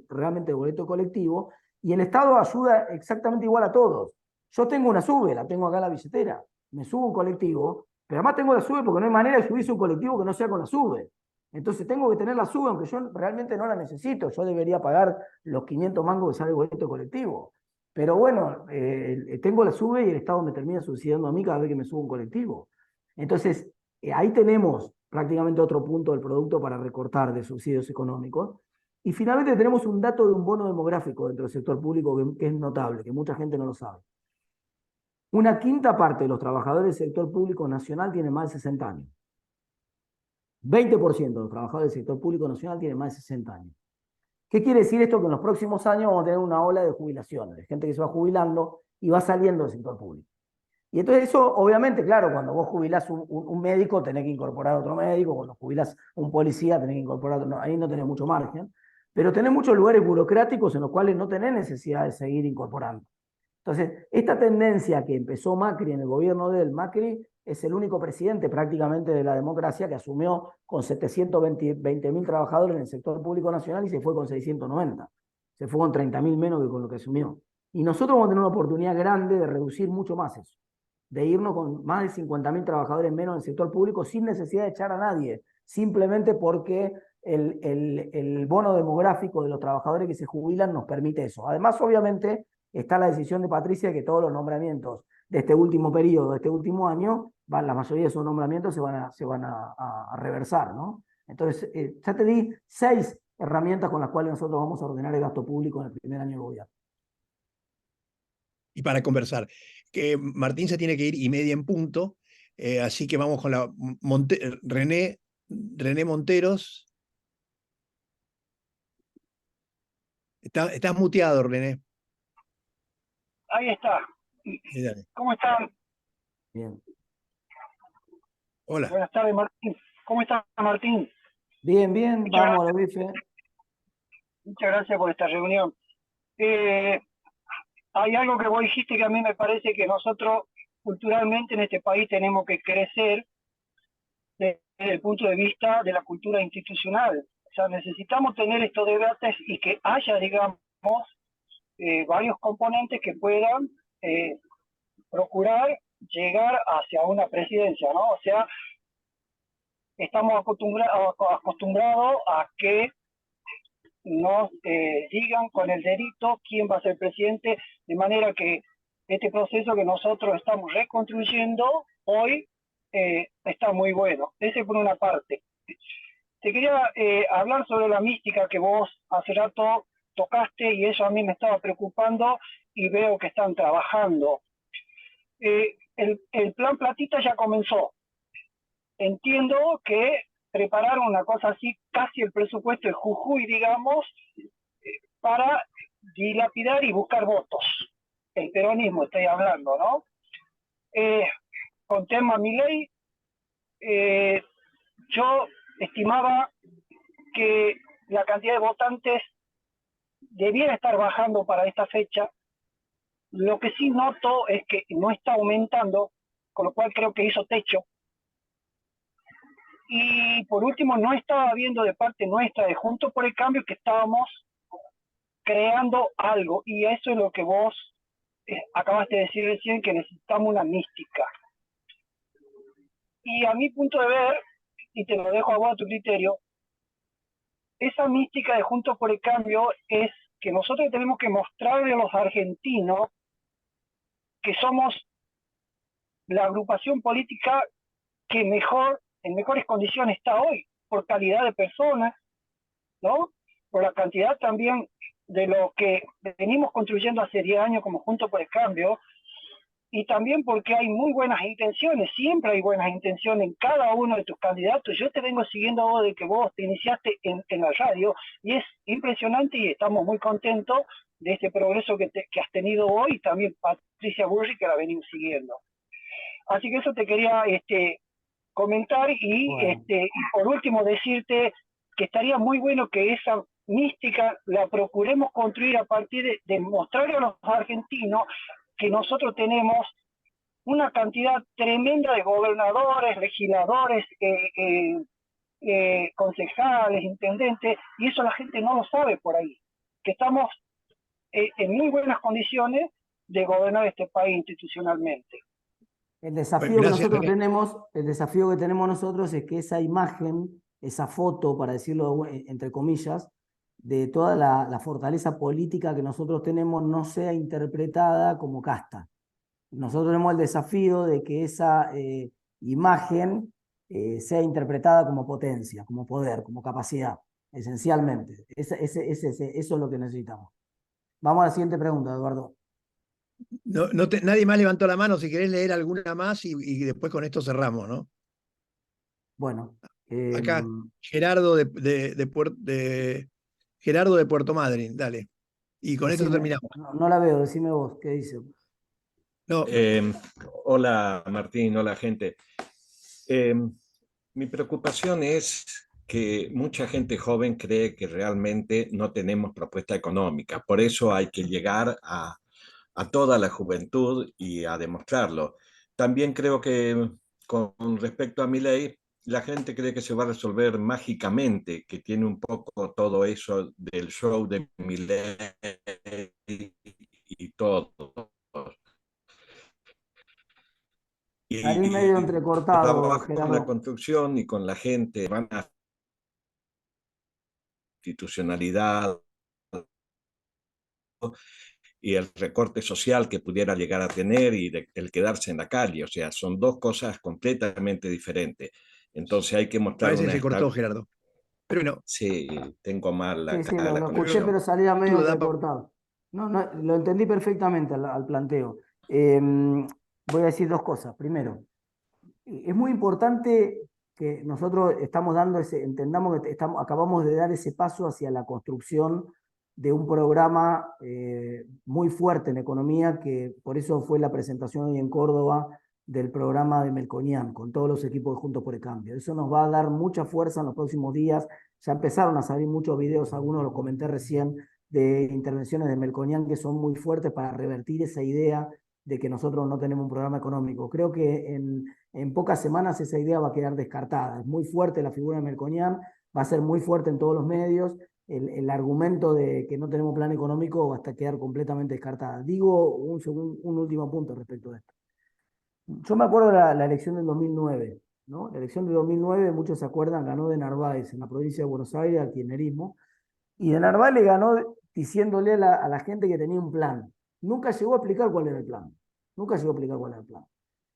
realmente el boleto colectivo, y el Estado ayuda exactamente igual a todos. Yo tengo una SUBE, la tengo acá en la billetera, me subo un colectivo, pero además tengo la SUBE porque no hay manera de subirse un colectivo que no sea con la SUBE. Entonces tengo que tener la SUBE, aunque yo realmente no la necesito. Yo debería pagar los 500 mangos que sale el boleto colectivo. Pero bueno, tengo la SUBE y el Estado me termina subsidiando a mí cada vez que me subo un colectivo. Entonces, ahí tenemos prácticamente otro punto del producto para recortar de subsidios económicos. Y finalmente tenemos un dato de un bono demográfico dentro del sector público que es notable, que mucha gente no lo sabe. Una quinta parte de los trabajadores del sector público nacional tiene más de 60 años. 20% de los trabajadores del sector público nacional tienen más de 60 años. ¿Qué quiere decir esto? Que en los próximos años vamos a tener una ola de jubilaciones, de gente que se va jubilando y va saliendo del sector público. Y entonces eso, obviamente, claro, cuando vos jubilás un médico, tenés que incorporar otro médico, cuando jubilás un policía, tenés que incorporar otro, no, ahí no tenés mucho margen, pero tenés muchos lugares burocráticos en los cuales no tenés necesidad de seguir incorporando. Entonces, esta tendencia que empezó Macri en el gobierno de él, Macri es el único presidente prácticamente de la democracia que asumió con 720.000 trabajadores en el sector público nacional y se fue con 690. Se fue con 30.000 menos que con lo que asumió. Y nosotros vamos a tener una oportunidad grande de reducir mucho más eso, de irnos con más de 50.000 trabajadores menos en el sector público sin necesidad de echar a nadie, simplemente porque el bono demográfico de los trabajadores que se jubilan nos permite eso. Además, obviamente, está la decisión de Patricia que todos los nombramientos de este último periodo, de este último año, la mayoría de esos nombramientos se van a reversar, ¿no? Entonces, ya te di 6 herramientas con las cuales nosotros vamos a ordenar el gasto público en el primer año de gobierno. Y para conversar, que Martín se tiene que ir y media en punto, así que vamos con la René Monteros. Estás muteado, René. Ahí está. ¿Cómo están? Bien. Hola. Buenas tardes, Martín. ¿Cómo estás, Martín? Bien, bien, vamos a lo bife. Muchas gracias por esta reunión. Hay algo que vos dijiste que a mí me parece que nosotros culturalmente en este país tenemos que crecer desde el punto de vista de la cultura institucional. O sea, necesitamos tener estos debates y que haya, digamos, varios componentes que puedan procurar llegar hacia una presidencia, ¿no? O sea, estamos acostumbrados a que nos digan con el dedito quién va a ser presidente, de manera que este proceso que nosotros estamos reconstruyendo hoy está muy bueno. Ese por una parte. Te quería hablar sobre la mística que vos hace rato tocaste y eso a mí me estaba preocupando y veo que están trabajando. El plan Platita ya comenzó. Entiendo que prepararon una cosa así, casi el presupuesto de Jujuy, digamos, para dilapidar y buscar votos. El peronismo estoy hablando, ¿no? Con tema Milei, yo estimaba que la cantidad de votantes debiera estar bajando para esta fecha. Lo que sí noto es que no está aumentando, con lo cual creo que hizo techo. Y por último, no estaba viendo de parte nuestra de Juntos por el Cambio que estábamos creando algo, y eso es lo que vos acabaste de decir recién que necesitamos una mística. Y a mi punto de ver, y te lo dejo a vos a tu criterio, esa mística de Juntos por el Cambio es que nosotros tenemos que mostrarle a los argentinos que somos la agrupación política que mejor, en mejores condiciones está hoy, por calidad de personas, ¿no? Por la cantidad también de lo que venimos construyendo hace 10 años como Juntos por el Cambio, y también porque hay muy buenas intenciones, siempre hay buenas intenciones en cada uno de tus candidatos. Yo te vengo siguiendo a vos de que vos te iniciaste en la radio, y es impresionante y estamos muy contentos de este progreso que has tenido hoy, y también Patricia Burri, que la venimos siguiendo. Así que eso te quería comentar, y, Bueno. y por último decirte que estaría muy bueno que esa mística la procuremos construir a partir de mostrarle a los argentinos que nosotros tenemos una cantidad tremenda de gobernadores, legisladores, concejales, intendentes, y eso la gente no lo sabe por ahí, que estamos en muy buenas condiciones de gobernar este país institucionalmente. El desafío que Gracias. nosotros tenemos, el desafío que tenemos nosotros es que esa imagen, esa foto, para decirlo entre comillas, de toda la fortaleza política que nosotros tenemos no sea interpretada como casta. Nosotros tenemos el desafío de que esa imagen sea interpretada como potencia, como poder, como capacidad, esencialmente. Eso es lo que necesitamos. Vamos a la siguiente pregunta, Eduardo. Nadie más levantó la mano. Si querés leer alguna más y después con esto cerramos, ¿no? Bueno. Acá, Gerardo Gerardo de Puerto Madryn, dale. Y con esto terminamos. No la veo, decime vos, ¿qué dice? No, Hola Martín, hola gente. Mi preocupación es que mucha gente joven cree que realmente no tenemos propuesta económica. Por eso hay que llegar a toda la juventud y a demostrarlo. También creo que con respecto a Milei, la gente cree que se va a resolver mágicamente, que tiene un poco todo eso del show de Milei y todo. Salí medio Y entrecortado, trabajo con la Gerardo. construcción y con la gente, van a institucionalidad y el recorte social que pudiera llegar a tener y el quedarse en la calle. O sea, son dos cosas completamente diferentes. Entonces hay que mostrar parece que una se cortó, Gerardo. Pero bueno, Sí, tengo mal Sí, sí, acá la lo escuché, conexión. pero salía medio duda, entrecortado. No, no, lo entendí perfectamente al planteo. Voy a decir dos cosas. Primero, es muy importante que nosotros estamos dando entendamos que acabamos de dar ese paso hacia la construcción de un programa muy fuerte en economía, que por eso fue la presentación hoy en Córdoba del programa de Melconian, con todos los equipos de Juntos por el Cambio. Eso nos va a dar mucha fuerza en los próximos días. Ya empezaron a salir muchos videos, algunos los comenté recién, de intervenciones de Melconian que son muy fuertes para revertir esa idea de que nosotros no tenemos un programa económico. Creo que en pocas semanas esa idea va a quedar descartada. Es muy fuerte la figura de Melconian, va a ser muy fuerte en todos los medios. El argumento de que no tenemos plan económico va a quedar completamente descartada. Digo un último punto respecto a esto. Yo me acuerdo de la elección del 2009, ¿no? La elección del 2009, muchos se acuerdan, ganó de Narváez en la provincia de Buenos Aires al kirchnerismo, y de Narváez le ganó diciéndole a la gente que tenía un plan. Nunca llegó a explicar cuál era el plan. Nunca llegó a explicar cuál era el plan.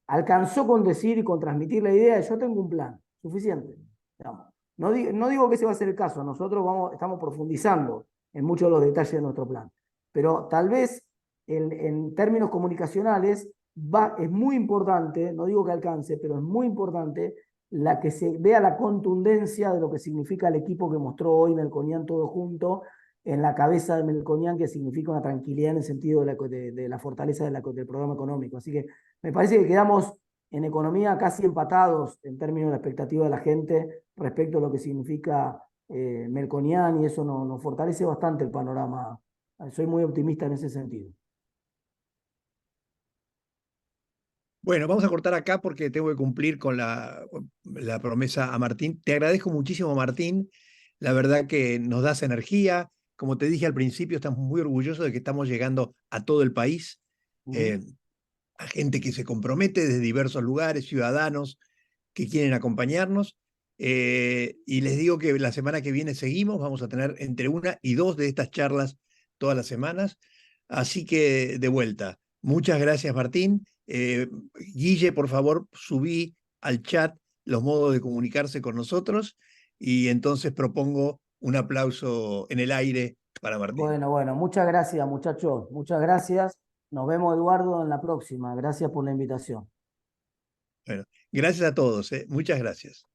Alcanzó con decir y con transmitir la idea de yo tengo un plan, suficiente. Digamos. No digo que ese va a ser el caso, nosotros estamos profundizando en muchos de los detalles de nuestro plan, pero tal vez en términos comunicacionales es muy importante, no digo que alcance, pero es muy importante la que se vea la contundencia de lo que significa el equipo que mostró hoy Melconian todo junto en la cabeza de Melconian, que significa una tranquilidad en el sentido de la fortaleza del programa económico. Así que me parece que quedamos en economía casi empatados en términos de la expectativa de la gente respecto a lo que significa Melconian, y eso nos fortalece bastante el panorama. Soy muy optimista en ese sentido. bueno, vamos a cortar acá porque tengo que cumplir con la promesa a Martín. Te agradezco muchísimo, Martín. La verdad que nos das energía. Como te dije al principio, estamos muy orgullosos de que estamos llegando a todo el país. a gente que se compromete desde diversos lugares, ciudadanos que quieren acompañarnos. Y les digo que la semana que viene seguimos, vamos a tener entre 1 y 2 de estas charlas todas las semanas. Así que de vuelta, muchas gracias Martín. Guille, por favor, subí al chat los modos de comunicarse con nosotros y entonces propongo un aplauso en el aire para Martín. Bueno, muchas gracias muchachos, muchas gracias. Nos vemos, Eduardo, en la próxima. Gracias por la invitación. Bueno, gracias a todos, muchas gracias.